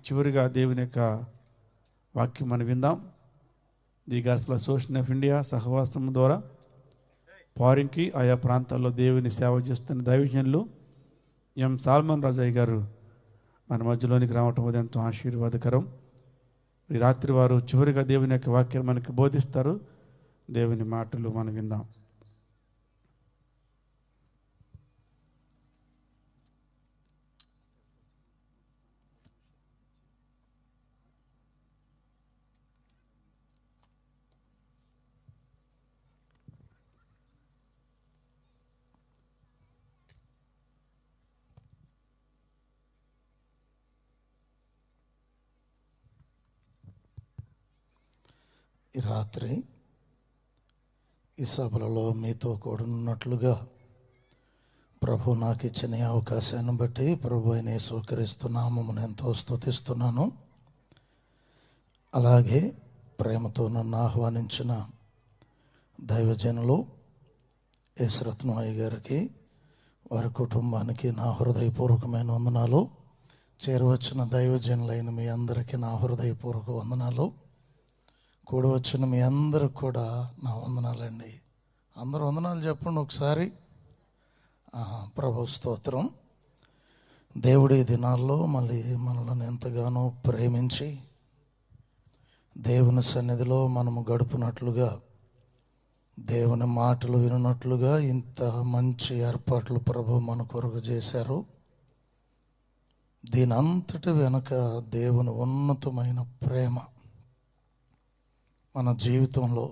చివరిగా దేవుని యొక్క వాక్యం మనం విందాం. The gospel association of India సహవాసం ద్వారా ఫారిన్కి ఆయా ప్రాంతాల్లో దేవుని సేవ చేస్తున్న దైవజనులు ఎం సాల్మన్ రాజయ్య గారు మన మధ్యలోనికి రావటం అది ఎంతో ఆశీర్వాదకరం. ఈ రాత్రి వారు చివరిగా దేవుని యొక్క వాక్యం మనకి బోధిస్తారు. దేవుని మాటలు మనం విందాం. ఈ రాత్రి ఈ సభలలో మీతో కూడున్నట్లుగా ప్రభు నాకు ఇచ్చిన ఈ అవకాశాన్ని బట్టి ప్రభు అయిన యేసుక్రీస్తు నామమును ఎంతో స్తుతిస్తున్నాను. అలాగే ప్రేమతో నన్ను ఆహ్వానించిన దైవజనులు యేసురత్నయ్య గారికి, వారి కుటుంబానికి నా హృదయపూర్వకమైన వందనాలు. చేరవచ్చిన దైవజనులైన మీ అందరికీ నా హృదయపూర్వక వందనాలు. కూడి వచ్చిన మీ అందరికి కూడా నా వందనాలండి. అందరూ వందనాలు చెప్పండి ఒకసారి. ప్రభు స్తోత్రం. దేవుడి దినాల్లో మళ్ళీ మనల్ని ఎంతగానో ప్రేమించి దేవుని సన్నిధిలో మనము గడుపునట్లుగా, దేవుని మాటలు వినున్నట్లుగా ఇంత మంచి ఏర్పాట్లు ప్రభు మన కొరకు చేశారు. దీని అంతటి వెనుక దేవుని ఉన్నతమైన ప్రేమ మన జీవితంలో,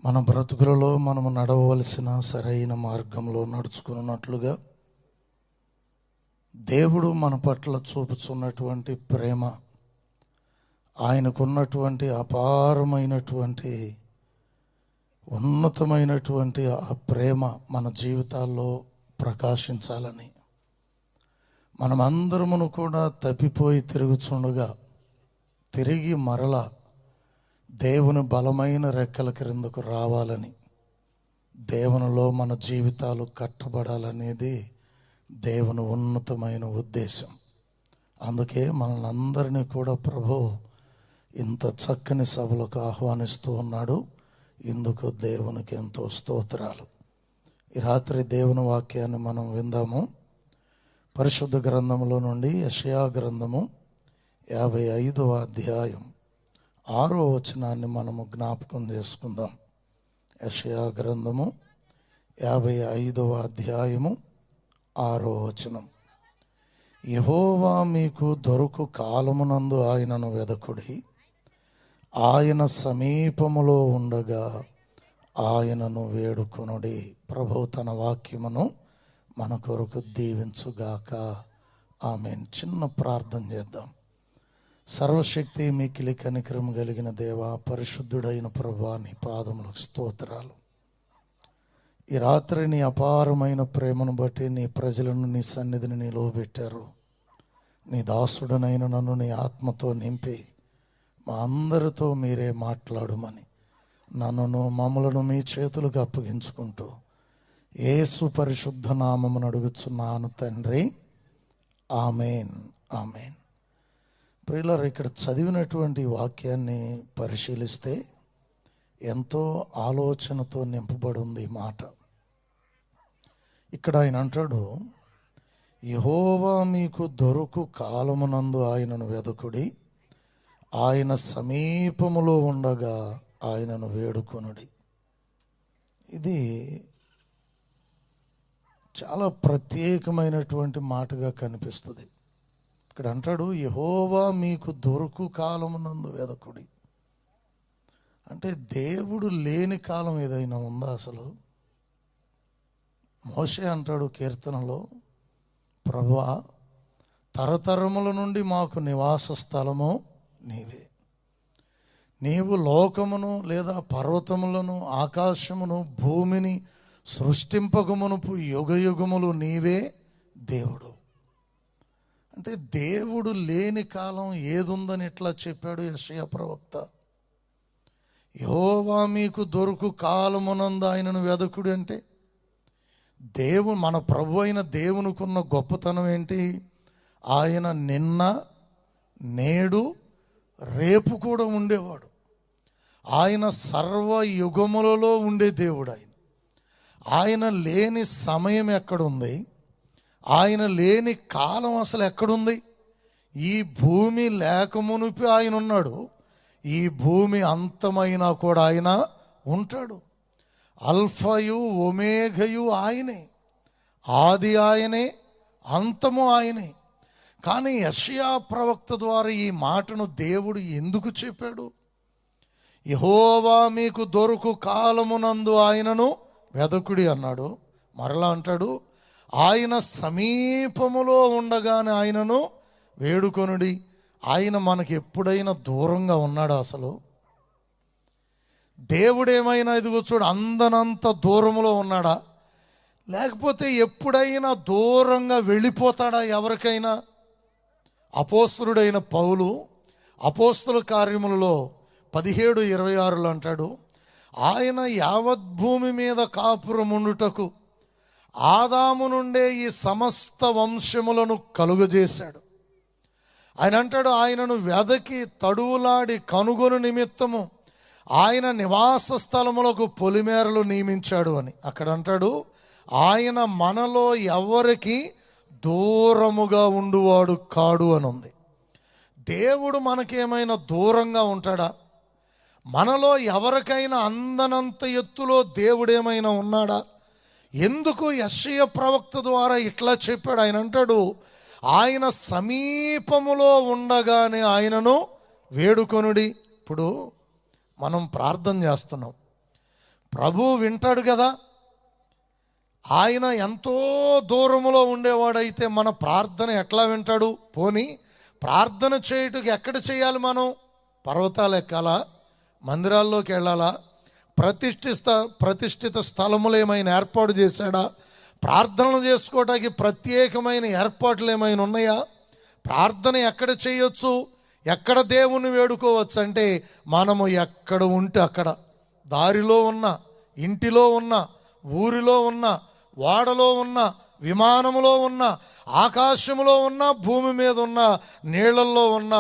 మన బ్రతుకులలో మనము నడవవలసిన సరైన మార్గంలో నడుచుకున్నట్లుగా దేవుడు మన పట్ల చూపుచున్నటువంటి ప్రేమ, ఆయనకున్నటువంటి అపారమైనటువంటి ఉన్నతమైనటువంటి ఆ ప్రేమ మన జీవితాల్లో ప్రకాశించాలని, మనమందరమును కూడా తప్పిపోయి తిరుగుచుండగా తిరిగి మరలా దేవుని బలమైన రెక్కల క్రిందకు రావాలని, దేవునిలో మన జీవితాలు కట్టబడాలనేది దేవుని ఉన్నతమైన ఉద్దేశం. అందుకే మనల్ని అందరినీ కూడా ప్రభు ఇంత చక్కని సభలకు ఆహ్వానిస్తూ ఉన్నాడు. ఇందుకు దేవునికి ఎంతో స్తోత్రాలు. ఈ రాత్రి దేవుని వాక్యాన్ని మనం విందాము. పరిశుద్ధ గ్రంథములో నుండి యెషయా గ్రంథము 55వ అధ్యాయం 6వ వచనాన్ని మనము జ్ఞాపకం చేసుకుందాం. యెషయా గ్రంథము 55వ అధ్యాయము 6వ వచనం. యెహోవా మీకు దొరకు కాలమునందు ఆయనను వెదకుడి, ఆయన సమీపములో ఉండగా ఆయనను వేడుకొనుడి. ప్రభు తన వాక్యమును మన కొరకు దీవించుగాక. ఆమేన్. చిన్న ప్రార్థన చేద్దాం. సర్వశక్తి మిక్కిలి కనికరం కలిగిన దేవా, పరిశుద్ధుడైన ప్రభువా, నీ పాదములకు స్తోత్రాలు. ఈ రాత్రి నీ అపారమైన ప్రేమను బట్టి నీ ప్రజలను నీ సన్నిధిని నిలువబెట్టారు. నీ దాసుడనైన నన్ను నీ ఆత్మతో నింపి మా అందరితో మీరే మాట్లాడుమని నన్ను మమ్మలను మీ చేతులకు అప్పగించుకుంటూ యేసు పరిశుద్ధ నామమును అడుగుచున్నాను తండ్రి. ఆమేన్, ఆమేన్. ప్రియులారా, ఇక్కడ చదివినటువంటి వాక్యాన్ని పరిశీలిస్తే ఎంతో ఆలోచనతో నింపబడి ఉంది ఈ మాట. ఇక్కడ ఆయన అంటాడు, యెహోవా మీకు దొరకు కాలమునందు ఆయనను వెదకుడి, ఆయన సమీపములో ఉండగా ఆయనను వేడుకొనుడి. ఇది చాలా ప్రత్యేకమైనటువంటి మాటగా కనిపిస్తుంది. ఇక్కడ అంటాడు, యెహోవా మీకు దొరకు కాలమునందు వెదకుడి. అంటే దేవుడు లేని కాలం ఏదైనా ఉందా అసలు? మోషే అంటాడు కీర్తనలో, ప్రభువా, తరతరముల నుండి మాకు నివాస స్థలము నీవే. నీవు లోకమును లేదా పర్వతములను, ఆకాశమును, భూమిని సృష్టింపకమునుపు యుగయుగములు నీవే దేవుడు. అంటే దేవుడు లేని కాలం ఏదుందని ఇట్లా చెప్పాడు యెషయా ప్రవక్త. యెహోవా మీకు దొరకు కాలమునందు ఆయనను వెదకుడు అంటే మన ప్రభు అయిన దేవునికున్న గొప్పతనం ఏంటి? ఆయన నిన్న నేడు రేపు కూడా ఉండేవాడు. ఆయన సర్వయుగములలో ఉండే దేవుడు. ఆయన లేని సమయం ఎక్కడుంది? ఆయన లేని కాలం అసలు ఎక్కడుంది? ఈ భూమి లేకమునిపి ఆయన ఉన్నాడు. ఈ భూమి అంతమైనా కూడా ఆయన ఉంటాడు. అల్ఫయు ఒమేఘయు ఆయనే, ఆది ఆయనే, అంతము ఆయనే. కానీ యెషయా ప్రవక్త ద్వారా ఈ మాటను దేవుడు ఎందుకు చెప్పాడు? యెహోవా మీకు దొరుకు కాలమునందు ఆయనను వెదకుడి అన్నాడు. మరలా అంటాడు, ఆయన సమీపములో ఉండగానే ఆయనను వేడుకొనుడి. ఆయన మనకి ఎప్పుడైనా దూరంగా ఉన్నాడా? అసలు దేవుడేమైనా ఇదిగో చూడు అందనంత దూరంలో ఉన్నాడా? లేకపోతే ఎప్పుడైనా దూరంగా వెళ్ళిపోతాడా ఎవరికైనా? అపోస్తలుడైన పౌలు అపోస్తల కార్యములలో 17:26 అంటాడు, ఆయన యావత్ భూమి మీద కాపురముండుటకు ఆదాము నుండే ఈ సమస్త వంశములను కలుగజేశాడు. ఆయన అంటాడు, ఆయనను వెదకి తడువులాడి కనుగొను నిమిత్తము ఆయన నివాస స్థలములకు పొలిమేరలు నియమించాడు అని. అక్కడ అంటాడు, ఆయన మనలో ఎవరికి దూరముగా ఉండువాడు కాడు అని ఉంది. దేవుడు మనకేమైనా దూరంగా ఉంటాడా? మనలో ఎవరికైనా అందనంత ఎత్తులో దేవుడేమైనా ఉన్నాడా? ఎందుకు యెషయా ప్రవక్త ద్వారా ఇట్లా చెప్పాడు? ఆయన అంటాడు, ఆయన సమీపములో ఉండగానే ఆయనను వేడుకొనుడి. ఇప్పుడు మనం ప్రార్థన చేస్తున్నాం, ప్రభువు వింటాడు కదా. ఆయన ఎంతో దూరములో ఉండేవాడైతే మన ప్రార్థన ఎట్లా వింటాడు? పోనీ ప్రార్థన చేయుటకు ఎక్కడ చేయాలి? మనం పర్వతాలు ఎక్కాలా? మందిరాల్లోకి వెళ్ళాలా? ప్రతిష్ఠిత స్థలములు ఏమైనా ఏర్పాటు చేశాడా? ప్రార్థనలు చేసుకోవడానికి ప్రత్యేకమైన ఏర్పాట్లు ఏమైనా ఉన్నాయా? ప్రార్థన ఎక్కడ చేయొచ్చు? ఎక్కడ దేవుణ్ణి వేడుకోవచ్చు అంటే మనము ఎక్కడ ఉంటే అక్కడ, దారిలో ఉన్న, ఇంటిలో ఉన్న, ఊరిలో ఉన్న, వాడలో ఉన్న, విమానంలో ఉన్న, ఆకాశంలో ఉన్న, భూమి మీద ఉన్న, నీళ్ళల్లో ఉన్న,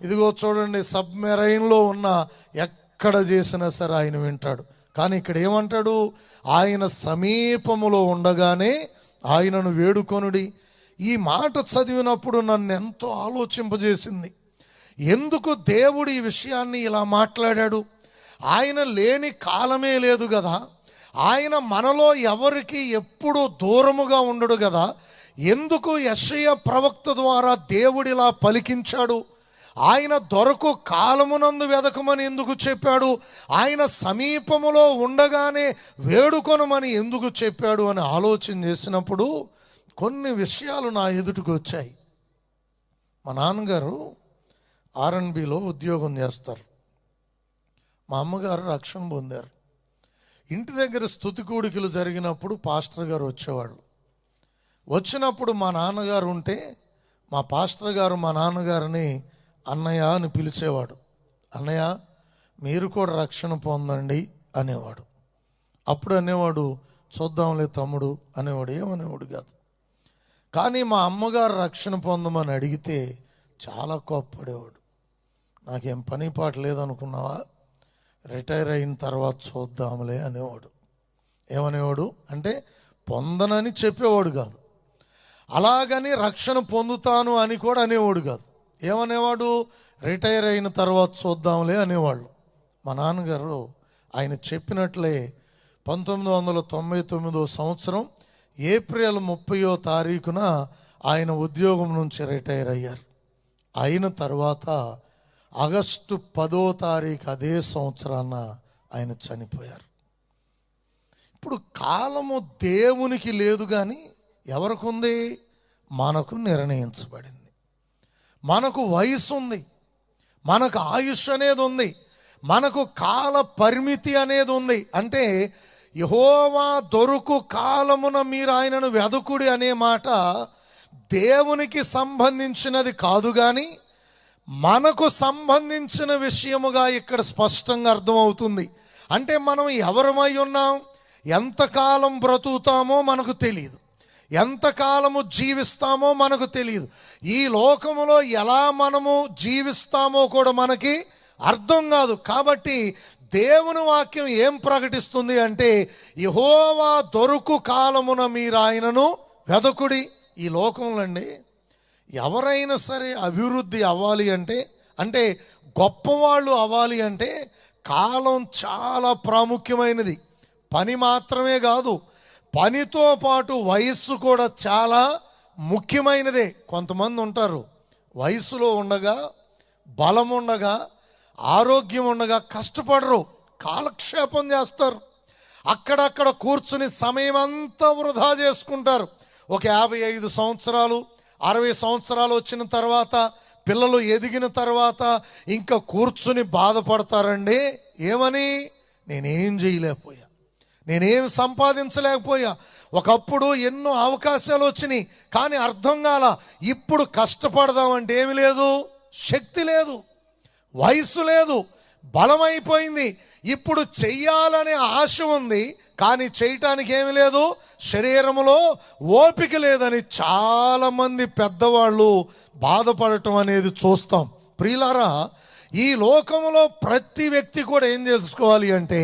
ఇదిగో చూడండి సబ్మెరైన్లో ఉన్న, ఎక్కడ చేసినా సరే ఆయన వింటాడు. కానీ ఇక్కడ ఏమంటాడు? ఆయన సమీపములో ఉండగానే ఆయనను వేడుకొనుడి. ఈ మాట చదివినప్పుడు నన్ను ఎంతో ఆలోచింపజేసింది. ఎందుకు దేవుడు ఈ విషయాన్ని ఇలా మాట్లాడాడు? ఆయన లేని కాలమే లేదు కదా. ఆయన మనలో ఎవరికి ఎప్పుడు దూరముగా ఉండడు కదా. ఎందుకు యెషయా ప్రవక్త ద్వారా దేవుడిలా పలికించాడు? ఆయన దొరకు కాలమునందు వెదకమని ఎందుకు చెప్పాడు? ఆయన సమీపములో ఉండగానే వేడుకొనమని ఎందుకు చెప్పాడు అని ఆలోచన చేసినప్పుడు కొన్ని విషయాలు నా ఎదుటికి వచ్చాయి. మా నాన్నగారు R&Bలో ఉద్యోగం చేస్తారు. మా అమ్మగారు రక్షణ పొందారు. ఇంటి దగ్గర స్తుతి కూడికలు జరిగినప్పుడు పాస్టర్ గారు వచ్చేవాళ్ళు. వచ్చినప్పుడు మా నాన్నగారు ఉంటే మా పాస్టర్ గారు మా నాన్నగారిని అన్నయ్య అని పిలిచేవాడు. అన్నయ్య మీరు కూడా రక్షణ పొందండి అనేవాడు. అప్పుడు అనేవాడు, చూద్దాంలే తమ్ముడు అనేవాడు, ఏమనేవాడు కాదు. కానీ మా అమ్మగారు రక్షణ పొందమని అడిగితే చాలా కోప్పడేవాడు. నాకేం పని పాట లేదనుకున్నావా, రిటైర్ అయిన తర్వాత చూద్దాంలే అనేవాడు. ఏమనేవాడు అంటే పొందనని చెప్పేవాడు కాదు, అలాగని రక్షణ పొందుతాను అని కూడా అనేవాడు కాదు. ఏమనేవాడు? రిటైర్ అయిన తర్వాత చూద్దాంలే అనేవాళ్ళు. మా నాన్నగారు ఆయన చెప్పినట్లే 1999 సంవత్సరం ఏప్రిల్ 30వ తారీఖున ఆయన ఉద్యోగం నుంచి రిటైర్ అయ్యారు. అయిన తర్వాత ఆగస్టు 10వ తారీఖు అదే సంవత్సరాన ఆయన చనిపోయారు. ఇప్పుడు కాలము దేవునికి లేదు కానీ ఎవరికి ఉంది? మనకు నిర్ణయించబడింది. మనకు వయసు ఉంది, మనకు ఆయుష్ అనేది ఉంది, మనకు కాల పరిమితి అనేది ఉంది. అంటే యెహోవా దొరుకు కాలమున మీరు ఆయనను వెదకుడి అనే మాట దేవునికి సంబంధించినది కాదు, కానీ మనకు సంబంధించిన విషయముగా ఇక్కడ స్పష్టంగా అర్థమవుతుంది. అంటే మనం ఎవరమై ఉన్నాం, ఎంతకాలం బ్రతుకుతామో మనకు తెలియదు, ఎంతకాలము జీవిస్తామో మనకు తెలియదు. ఈ లోకములో ఎలా మనము జీవిస్తామో కూడా మనకి అర్థం కాదు. కాబట్టి దేవుని వాక్యం ఏం ప్రకటిస్తుంది అంటే, యెహోవా దొరుకు కాలమున మీరు ఆయనను వెదకుడి. ఈ లోకంలో అండి ఎవరైనా సరే అభివృద్ధి అవ్వాలి అంటే గొప్పవాళ్ళు అవ్వాలి అంటే కాలం చాలా ప్రాముఖ్యమైనది. పని మాత్రమే కాదు, పనితో పాటు వయస్సు కూడా చాలా ముఖ్యమైనదే. కొంతమంది ఉంటారు వయసులో ఉండగా, బలం ఉండగా, ఆరోగ్యం ఉండగా కష్టపడరు, కాలక్షేపం చేస్తారు. అక్కడక్కడ కూర్చుని సమయం అంతా వృధా చేసుకుంటారు. ఒక 55 సంవత్సరాలు 60 సంవత్సరాలు వచ్చిన తర్వాత, పిల్లలు ఎదిగిన తర్వాత ఇంకా కూర్చుని బాధపడతారండి. ఏమని? నేనేం చేయలేకపోయా, నేనేం సంపాదించలేకపోయా. ఒకప్పుడు ఎన్నో అవకాశాలు వచ్చినాయి కానీ అర్థం కాల. ఇప్పుడు కష్టపడదామంటే ఏమి లేదు, శక్తి లేదు, వయసు లేదు, బలం అయిపోయింది. ఇప్పుడు చెయ్యాలనే ఆశ ఉంది కానీ చేయటానికి ఏమి లేదు, శరీరంలో ఓపిక లేదని చాలామంది పెద్దవాళ్ళు బాధపడటం అనేది చూస్తాం. ప్రియులారా, ఈ లోకంలో ప్రతి వ్యక్తి కూడా ఏం తెలుసుకోవాలి అంటే,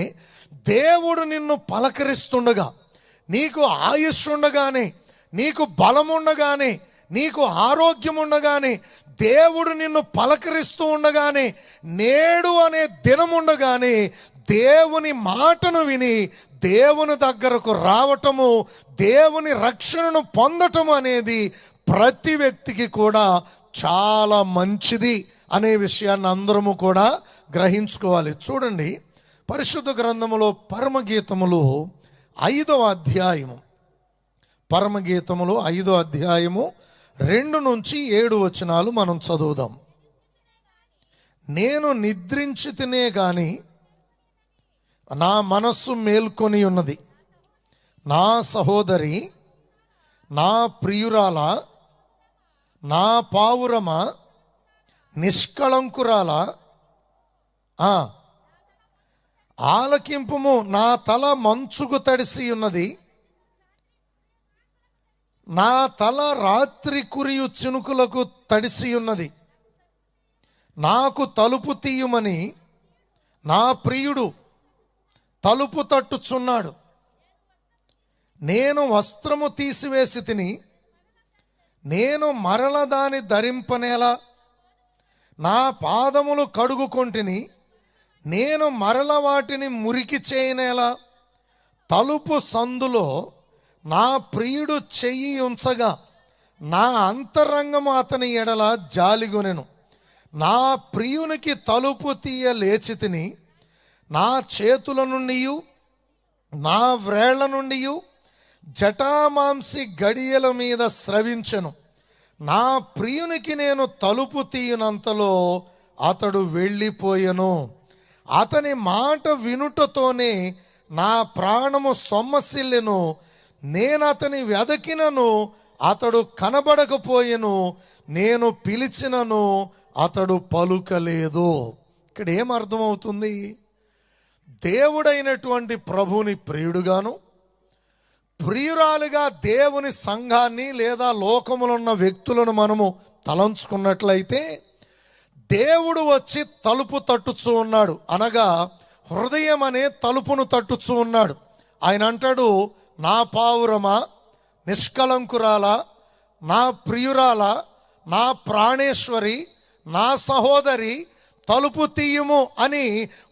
దేవుడు నిన్ను పలకరిస్తుండగా, నీకు ఆయుష్ ఉండగానే, నీకు బలం ఉండగానే, నీకు ఆరోగ్యం ఉండగానే, దేవుడు నిన్ను పలకరిస్తూ ఉండగానే, నేడు అనే దినం ఉండగానే దేవుని మాటను విని దేవుని దగ్గరకు రావటము, దేవుని రక్షణను పొందటం అనేది ప్రతి వ్యక్తికి కూడా చాలా మంచిది అనే విషయాన్ని అందరము కూడా గ్రహించుకోవాలి. చూడండి, పరిశుద్ధ గ్రంథములో పరమగీతములు 5వ అధ్యాయము, పరమగీతములు 5వ అధ్యాయము 2 నుంచి 7 వచనాలు మనం చదువుదాం. నేను నిద్రించితినే గాని నా మనస్సు మేల్కొని ఉన్నది. నా సహోదరి, నా ప్రియురాల, నా పావురమ, నిష్కళంకురాల, ఆలకింపుము. నా తల మంచుకు తడిసి ఉన్నది, నా తల రాత్రి కురియు చినుకులకు తడిసి ఉన్నది. నాకు తలుపు తీయుమని నా ప్రియుడు తలుపు తట్టుచున్నాడు. నేను వస్త్రము తీసివేసి తిని, నేను మరల దాని ధరింపనేలా? నా పాదములు కడుగుకొంటిని, నేను మరల వాటిని మురికి చేయనేలా? తలుపు సందులో నా ప్రియుడు చెయ్యి ఉంచగా నా అంతరంగము అతని ఎడల జాలిగొనెను. నా ప్రియునికి తలుపు తీయ లేచి తిని, నా చేతుల నుండి నా వ్రేళ్ల నుండి జటామాంసి గడియల మీద స్రవించెను. నా ప్రియునికి నేను తలుపు తీయనంతలో అతడు వెళ్ళిపోయెను. అతని మాట వినుటతోనే నా ప్రాణము సొమ్మసిల్లెను. నేను అతని వెదకినను అతడు కనబడకపోయెను, నేను పిలిచినను అతడు పలుకలేదు. ఇక్కడ ఏమర్థమవుతుంది? దేవుడైనటువంటి ప్రభుని ప్రియుడుగాను, ప్రియురాలుగా దేవుని సంఘాన్ని లేదా లోకములో ఉన్న వ్యక్తులను మనము తలంచుకున్నట్లయితే, దేవుడు వచ్చి తలుపు తట్టుచూ ఉన్నాడు, అనగా హృదయం అనే తలుపును తట్టుచూ ఉన్నాడు. ఆయన అంటాడు, నా పావురమా, నిష్కళంకురాల, నా ప్రియురాల, నా ప్రాణేశ్వరి, నా సహోదరి, తలుపు తీయుము అని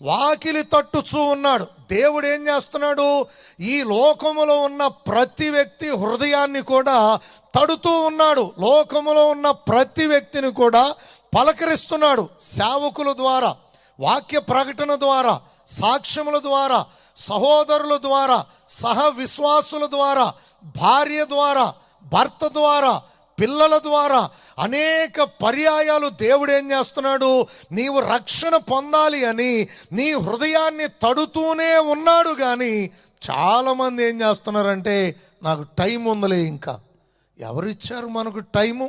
వాకిలి తట్టుచూ ఉన్నాడు. దేవుడు ఏం చేస్తున్నాడు? ఈ లోకములో ఉన్న ప్రతి వ్యక్తి హృదయాన్ని కూడా తడుతూ ఉన్నాడు. లోకములో ఉన్న ప్రతి వ్యక్తిని కూడా పలకరిస్తున్నాడు. సేవకుల ద్వారా, వాక్య ప్రకటన ద్వారా, సాక్ష్యముల ద్వారా, సహోదరుల ద్వారా, సహ విశ్వాసుల ద్వారా, భార్య ద్వారా, భర్త ద్వారా, పిల్లల ద్వారా అనేక పర్యాయాలు దేవుడు ఏం చేస్తున్నాడు? నీవు రక్షణ పొందాలి అని నీ హృదయాన్ని తడుతూనే ఉన్నాడు. కానీ చాలామంది ఏం చేస్తున్నారంటే, నాకు టైం ఉందలే. ఇంకా ఎవరిచ్చారు మనకు టైము?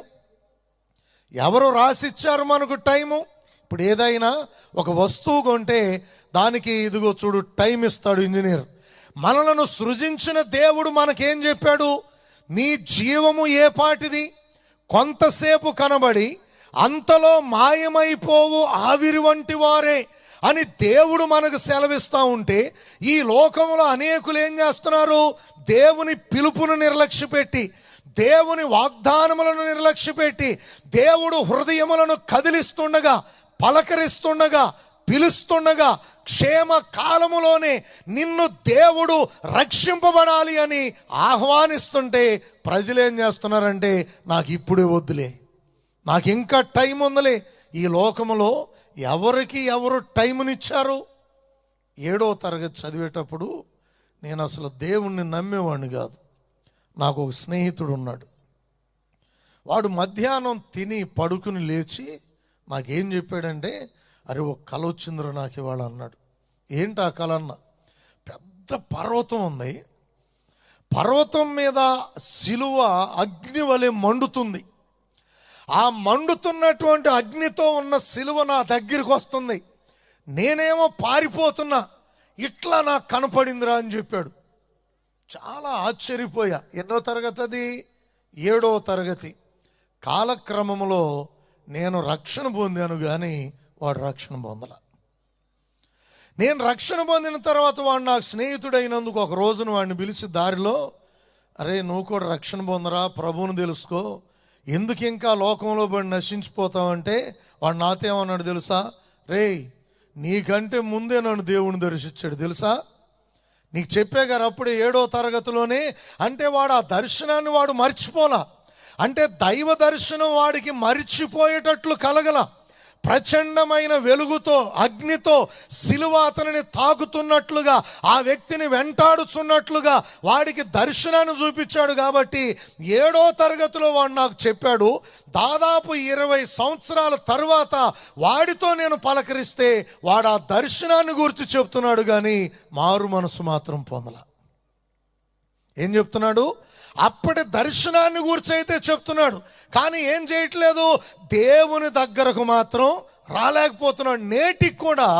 ఎవరు రాసిచ్చారు మనకు టైము? ఇప్పుడు ఏదైనా ఒక వస్తువు కొంటే దానికి ఇదిగో చూడు టైం ఇస్తాడు ఇంజనీర్. మనలను సృజించిన దేవుడు మనకేం చెప్పాడు? మీ జీవము ఏ పాటిది? కొంతసేపు కనబడి అంతలో మాయమైపోవు ఆవిరి వంటి వారే అని దేవుడు మనకు సెలవిస్తూ ఉంటే, ఈ లోకంలో అనేకులు ఏం చేస్తున్నారు? దేవుని పిలుపును నిర్లక్ష్యపెట్టి, దేవుని వాగ్దానములను నిర్లక్ష్యపెట్టి, దేవుడు హృదయములను కదిలిస్తుండగా, పలకరిస్తుండగా, పిలుస్తుండగా, క్షేమ కాలములోనే నిన్ను దేవుడు రక్షింపబడాలి అని ఆహ్వానిస్తుంటే ప్రజలు ఏం చేస్తున్నారంటే, నాకు ఇప్పుడే వద్దులే, నాకు ఇంకా టైం ఉందిలే. ఈ లోకములో ఎవరికి ఎవరు టైంనిచ్చారు? 7వ తరగతి చదివేటప్పుడు నేను అసలు దేవుణ్ణి నమ్మేవాడిని కాదు. నాకు ఒక స్నేహితుడు ఉన్నాడు. వాడు మధ్యాహ్నం తిని పడుకుని లేచి నాకేం చెప్పాడంటే, అరే ఒక కల వచ్చిందిరా నాకు ఇవాళ అన్నాడు. ఏంటి ఆ కల అన్న? పెద్ద పర్వతం ఉంది, పర్వతం మీద సిలువ అగ్ని వలె మండుతుంది. ఆ మండుతున్నటువంటి అగ్నితో ఉన్న సిలువ నా దగ్గరికి వస్తుంది, నేనేమో పారిపోతున్నా, ఇట్లా నాకు కనపడిందిరా అని చెప్పాడు. చాలా ఆశ్చర్యపోయా. ఎన్నో తరగతి అది? 7వ తరగతి. కాలక్రమంలో నేను రక్షణ పొందాను, కానీ వాడు రక్షణ పొందల. నేను రక్షణ పొందిన తర్వాత వాడు నాకు స్నేహితుడైనందుకు ఒక రోజున వాడిని పిలిచి దారిలో, అరే నువ్వు కూడా రక్షణ పొందరా, ప్రభువును తెలుసుకో, ఎందుకు ఇంకా లోకంలో పడి నశించిపోతావంటే, వాడు నాతో ఏమన్నాడు తెలుసా? రేయ్, నీకంటే ముందే నన్ను దేవుని దర్శించాడు తెలుసా, నీకు చెప్పే గారు అప్పుడే 7వ తరగతిలోనే. అంటే వాడు ఆ దర్శనాన్ని వాడు మర్చిపోలా. అంటే దైవ దర్శనం వాడికి మర్చిపోయేటట్లు కలగల. ప్రచండమైన వెలుగుతో, అగ్నితో సిలువ అతనిని తాకుతున్నట్లుగా, ఆ వ్యక్తిని వెంటాడుచున్నట్లుగా వాడికి దర్శనాన్ని చూపించాడు. కాబట్టి 7వ తరగతిలో వాడు నాకు చెప్పాడు, దాదాపు 20 సంవత్సరాల తర్వాత వాడితో నేను పలకరిస్తే వాడు ఆ దర్శనాన్ని గురించి చెప్తున్నాడు, కానీ మారు మనసు మాత్రం పొందల. ఏం చెప్తున్నాడు? అప్పటి దర్శనాన్ని గురించి అయితే చెప్తున్నాడు, కానీ ఏం చేయట్లేదు, దేవుని దగ్గరకు మాత్రం రాలేకపోతున్నాడు. నేటికి కూడా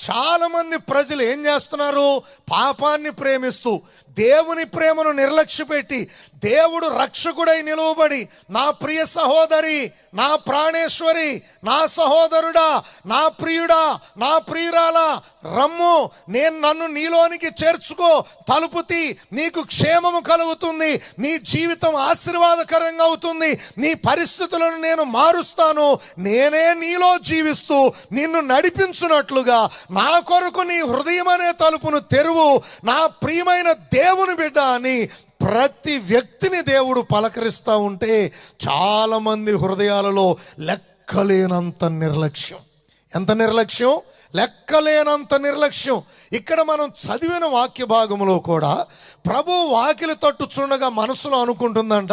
చాలామంది ప్రజలు ఏం చేస్తున్నారు? పాపాన్ని ప్రేమిస్తూ దేవుని ప్రేమను నిర్లక్ష్యపెట్టి, దేవుడు రక్షకుడై నిలువబడి, నా ప్రియ సహోదరి, నా ప్రాణేశ్వరి, నా సహోదరుడా, నా ప్రియుడా, నా ప్రియురాలా, రమ్ము, నన్ను నీలోనికి చేర్చుకో, తలుపు తీ, నీకు క్షేమము కలుగుతుంది, నీ జీవితం ఆశీర్వాదకరంగా అవుతుంది, నీ పరిస్థితులను నేను మారుస్తాను, నేనే నీలో జీవిస్తూ నిన్ను నడిపించున్నట్లుగా నా కొరకు నీ హృదయం అనే తలుపును తెరువు, నా ప్రియమైన దేవుని బిడ్డ అని ప్రతి వ్యక్తిని దేవుడు పలకరిస్తూ ఉంటే చాలామంది హృదయాలలో లెక్కలేనంత నిర్లక్ష్యం. ఎంత నిర్లక్ష్యం? లెక్కలేనంత నిర్లక్ష్యం. ఇక్కడ మనం చదివిన వాక్య భాగంలో కూడా ప్రభు వాకిలి తట్టుచుండగా మనసులో అనుకుంటుందంట,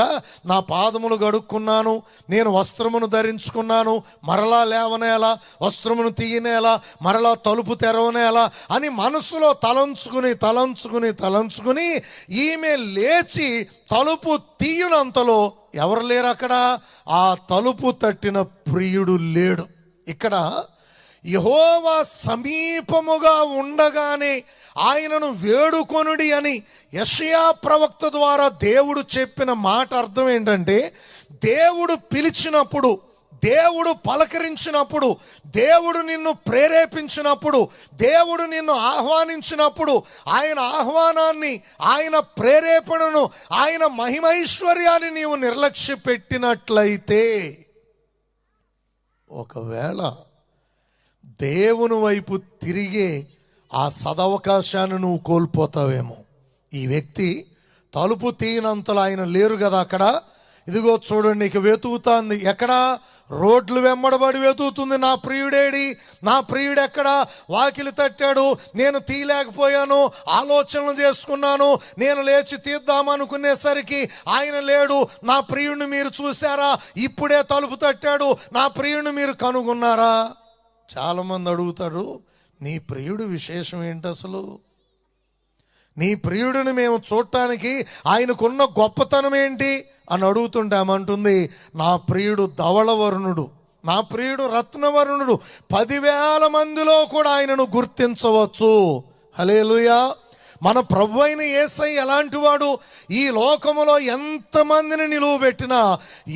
నా పాదములు గడుక్కున్నాను, నేను వస్త్రమును ధరించుకున్నాను, మరలా లేవనేలా, వస్త్రమును తీయనేలా, మరలా తలుపు తెరవనేలా అని మనసులో తలంచుకుని ఈమె లేచి తలుపు తీయునంతలో ఎవరు లేరు అక్కడ? ఆ తలుపు తట్టిన ప్రియుడు లేడు. ఇక్కడ యెహోవా సమీపముగా ఉండగానే ఆయనను వేడుకొనుడి అని యెషయా ప్రవక్త ద్వారా దేవుడు చెప్పిన మాట అర్థం ఏంటంటే, దేవుడు పిలిచినప్పుడు, దేవుడు పలకరించినప్పుడు, దేవుడు నిన్ను ప్రేరేపించినప్పుడు, దేవుడు నిన్ను ఆహ్వానించినప్పుడు, ఆయన ఆహ్వానాన్ని, ఆయన ప్రేరేపణను, ఆయన మహిమైశ్వర్యాన్ని నీవు నిర్లక్ష్య పెట్టినట్లయితే, ఒకవేళ దేవుని వైపు తిరిగే ఆ సదవకాశాన్ని నువ్వు కోల్పోతావేమో. ఈ వ్యక్తి తలుపు తీయనంతలో ఆయన లేరు కదా అక్కడ. ఇదిగో చూడండి, ఇక వెతుకుతాంది. ఎక్కడ? రోడ్లు వెంబడబడి వెతుకుతుంది. నా ప్రియుడేడి, నా ప్రియుడు ఎక్కడ? వాకిలి తట్టాడు, నేను తీయలేకపోయాను, ఆలోచనలు చేసుకున్నాను, నేను లేచి తీద్దామనుకునేసరికి ఆయన లేడు. నా ప్రియుడిని మీరు చూసారా? ఇప్పుడే తలుపు తట్టాడు, నా ప్రియుడిని మీరు కనుగొన్నారా? చాలామంది అడుగుతారు, నీ ప్రియుడు విశేషం ఏంటి అసలు? నీ ప్రియుడిని మేము చూడటానికి ఆయనకున్న గొప్పతనం ఏంటి అని అడుగుతుంటామంటుంది. నా ప్రియుడు ధవళవర్ణుడు, నా ప్రియుడు రత్నవర్ణుడు, 10,000 మందిలో కూడా ఆయనను గుర్తించవచ్చు. హల్లెలూయా. మన ప్రభు అయిన యేసయ్య ఎలాంటి వాడు? ఈ లోకములో ఎంతమందిని నిలువబెట్టినా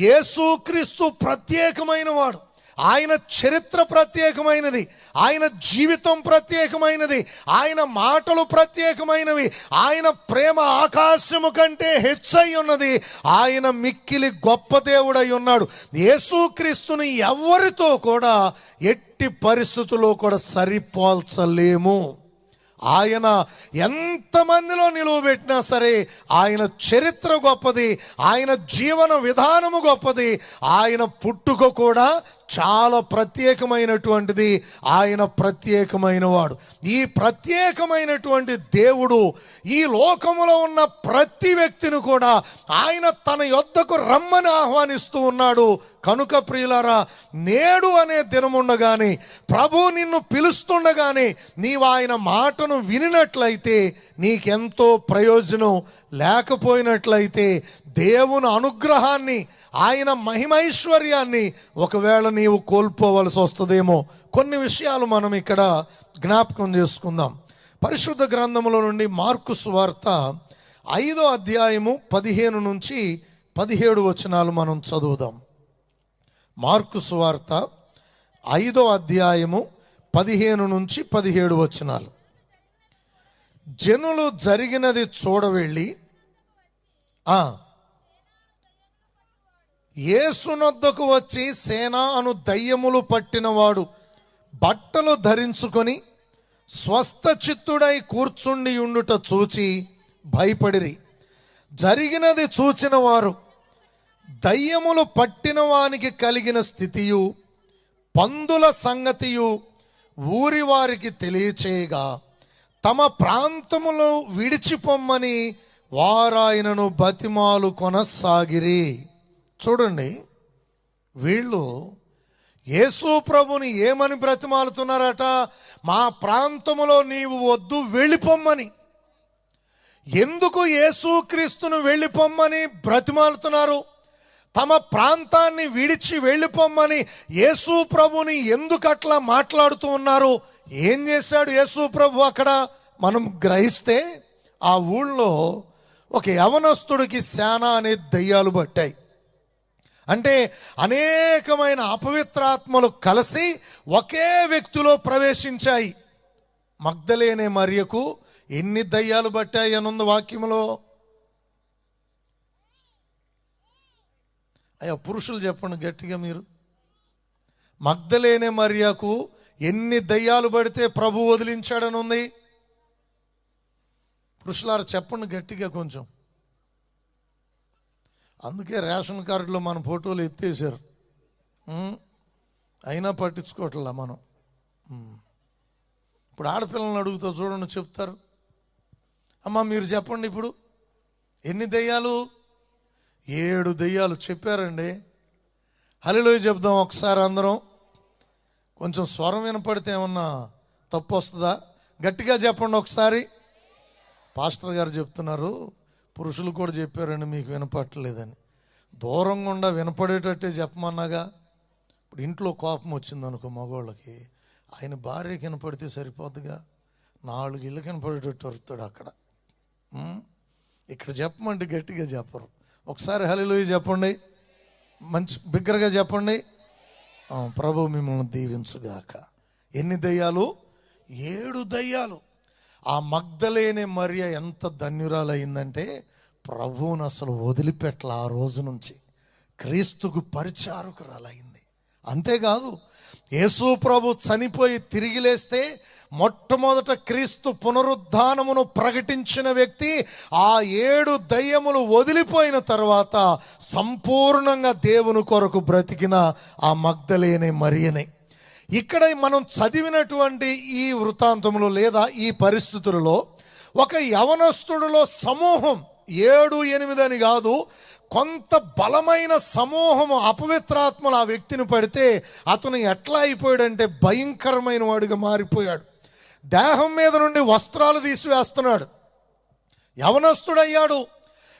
యేసుక్రీస్తు ప్రత్యేకమైన వాడు. ఆయన చరిత్ర ప్రత్యేకమైనది, ఆయన జీవితం ప్రత్యేకమైనది, ఆయన మాటలు ప్రత్యేకమైనవి, ఆయన ప్రేమ ఆకాశము కంటే హెచ్చై ఉన్నది, ఆయన మిక్కిలి గొప్ప దేవుడై ఉన్నాడు. యేసుక్రీస్తుని ఎవరితో కూడా ఎట్టి పరిస్థితుల్లో కూడా సరిపోల్చలేము. ఆయన ఎంతమందిలో నిలువబెట్టినా సరే ఆయన చరిత్ర గొప్పది, ఆయన జీవన విధానము గొప్పది, ఆయన పుట్టుక కూడా చాలా ప్రత్యేకమైనటువంటిది. ఆయన ప్రత్యేకమైన వాడు. ఈ ప్రత్యేకమైనటువంటి దేవుడు ఈ లోకములో ఉన్న ప్రతి వ్యక్తిని కూడా ఆయన తన యొద్దకు రమ్మని ఆహ్వానిస్తూ ఉన్నాడు. కనుక ప్రియులారా, నేడు అనే దినముండగానే ప్రభు నిన్ను పిలుస్తుండగానే నీవు ఆయన మాటను వినినట్లయితే నీకెంతో ప్రయోజనం, లేకపోయినట్లయితే దేవుని అనుగ్రహాన్ని, ఆయన మహిమైశ్వర్యాన్ని ఒకవేళ నీవు కోల్పోవలసి వస్తుందేమో. కొన్ని విషయాలు మనం ఇక్కడ జ్ఞాపకం చేసుకుందాం. పరిశుద్ధ గ్రంథములో నుండి మార్కు సువార్త 5వ అధ్యాయము 15 నుంచి 17 వచనాలు మనం చదువుదాం. మార్కు సువార్త 5వ అధ్యాయము 15 నుంచి 17 వచనాలు. జనులు జరిగినది చూడవెళ్ళి యేసునొద్దకు వచ్చి సేనా అను దయ్యములు పట్టినవాడు బట్టలు ధరించుకొని స్వస్థ చిత్తుడై కూర్చుండి ఉండుట చూచి భయపడిరి. జరిగినది చూచిన వారు దయ్యములు పట్టిన వానికి కలిగిన స్థితియు పందుల సంగతియు ఊరి వారికి తెలియచేయగా తమ ప్రాంతములో విడిచిపొమ్మని వారాయనను బతిమాలు కొనసాగిరి. చూడండి, వీళ్ళు యేసు ప్రభుని ఏమని బ్రతిమాలుతున్నారట? మా ప్రాంతములో నీవు వద్దు, వెళ్ళిపోమ్మని. ఎందుకు యేసుక్రీస్తును వెళ్ళిపోమ్మని బ్రతిమాలుతున్నారు? తమ ప్రాంతాన్ని విడిచి వెళ్ళిపోమ్మని యేసు ప్రభుని ఎందుకు అట్లా మాట్లాడుతూ ఉన్నారు? ఏం చేశాడు యేసు ప్రభు అక్కడ? మనం గ్రహిస్తే ఆ ఊళ్ళో ఒక యవనస్తుడికి శానా అనే దయ్యాలు పట్టాయి. అంటే అనేకమైన అపవిత్రాత్మలు కలిసి ఒకే వ్యక్తిలో ప్రవేశించాయి. మగ్దలేనే మరియకు ఎన్ని దయ్యాలు పట్టాయి అని ఉంది వాక్యములో? అయ్యా పురుషులు చెప్పండి గట్టిగా మీరు. మగ్దలేనే మరియకు ఎన్ని దయ్యాలు పడితే ప్రభు వదిలించాడని ఉంది? పురుషులారు చెప్పండి గట్టిగా కొంచెం. అందుకే రేషన్ కార్డులో మన ఫోటోలు ఎత్తేసారు, అయినా పట్టించుకోవట్లా మనం. ఇప్పుడు ఆడపిల్లలను అడుగుతా చూడండి, చెప్తారు. అమ్మ మీరు చెప్పండి ఇప్పుడు ఎన్ని దయ్యాలు? 7 దయ్యాలు చెప్పారండి. హల్లెలూయా చెప్దాం ఒకసారి అందరం. కొంచెం స్వరం వినపడితే ఏమన్నా తప్పు వస్తుందా? గట్టిగా చెప్పండి ఒకసారి. పాస్టర్ గారు చెప్తున్నారు, పురుషులు కూడా చెప్పారండి మీకు వినపట్టలేదని. దూరంగా ఉండా వినపడేటట్టే చెప్పమన్నాగా. ఇప్పుడు ఇంట్లో కోపం వచ్చింది అనుకో మగవాళ్ళకి, ఆయన భార్యకి వినపడితే సరిపోద్దుగా. 4 ఇళ్ళకి వినపడేటట్టు వరుతాడు అక్కడ. ఇక్కడ చెప్పమంటే గట్టిగా చెప్పరు. ఒకసారి హల్లెలూయా చెప్పండి, మంచి బిగ్గరగా చెప్పండి. ప్రభు మిమ్మల్ని దీవించుగాక. ఎన్ని దయ్యాలు? 7 దయ్యాలు. ఆ మగ్దలేనే మరియ ఎంత ధన్యురాలయ్యిందంటే ప్రభువును అసలు వదిలిపెట్ల. ఆ రోజు నుంచి క్రీస్తుకు పరిచారకురాలయ్యింది. అంతేకాదు, యేసు ప్రభు చనిపోయి తిరిగి లేస్తే మొట్టమొదట క్రీస్తు పునరుద్ధానమును ప్రకటించిన వ్యక్తి ఆ 7 దయ్యములు వదిలిపోయిన తర్వాత సంపూర్ణంగా దేవుని కొరకు బ్రతికిన ఆ మగ్దలేనే మరియనే. ఇక్కడ మనం చదివినటువంటి ఈ వృత్తాంతంలో లేదా ఈ పరిస్థితులలో ఒక యవనస్తుడిలో సమూహం 7-8 అని కాదు, కొంత బలమైన సమూహము అపవిత్రాత్మలు ఆ వ్యక్తిని పడితే అతను ఎట్లా అయిపోయాడంటే భయంకరమైన వాడిగా మారిపోయాడు. దేహం మీద నుండి వస్త్రాలు తీసివేస్తున్నాడు. యవనస్తుడయ్యాడు,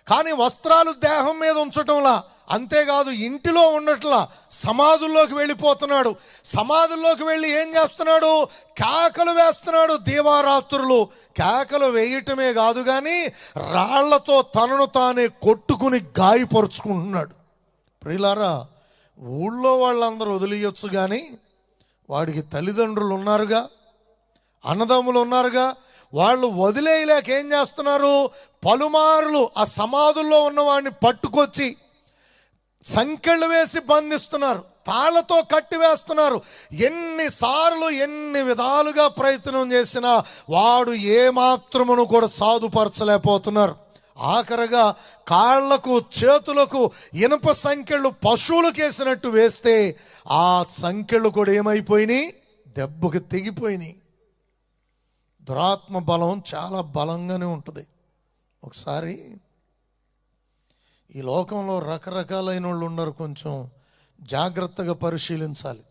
కానీ వస్త్రాలు దేహం మీద ఉంచటంలా అంతేకాదు ఇంటిలో ఉండట్లా, సమాధుల్లోకి వెళ్ళిపోతున్నాడు. సమాధుల్లోకి వెళ్ళి ఏం చేస్తున్నాడు? కేకలు వేస్తున్నాడు. దీవారాత్రులు కేకలు వేయటమే కాదు కానీ రాళ్లతో తనను తానే కొట్టుకుని గాయపరుచుకుంటున్నాడు. ప్రియులారా, ఊళ్ళో వాళ్ళందరూ వదిలేయొచ్చు కానీ వాడికి తల్లిదండ్రులు ఉన్నారుగా, అన్నదమ్ములు ఉన్నారుగా, వాళ్ళు వదిలేయలేక ఏం చేస్తున్నారు? పలుమార్లు ఆ సమాధుల్లో ఉన్నవాడిని పట్టుకొచ్చి సంకెళ్ళు వేసి బంధిస్తున్నారు, తాళ్లతో కట్టివేస్తున్నారు. ఎన్నిసార్లు ఎన్ని విధాలుగా ప్రయత్నం చేసినా వాడు ఏమాత్రమును కూడా సాధుపరచలేకపోతున్నారు. ఆఖరగా కాళ్లకు చేతులకు ఇనుప సంకెళ్ళు పశువులకు వేసినట్టు వేస్తే ఆ సంకెళ్ళు కూడా ఏమైపోయినాయి? దెబ్బకి తెగిపోయినాయి. దురాత్మ బలం చాలా బలంగానే ఉంటుంది. ఒకసారి ఈ లోకంలో రకరకాలైన వాళ్ళు ఉన్నారు, కొంచెం జాగ్రత్తగా పరిశీలించాలి.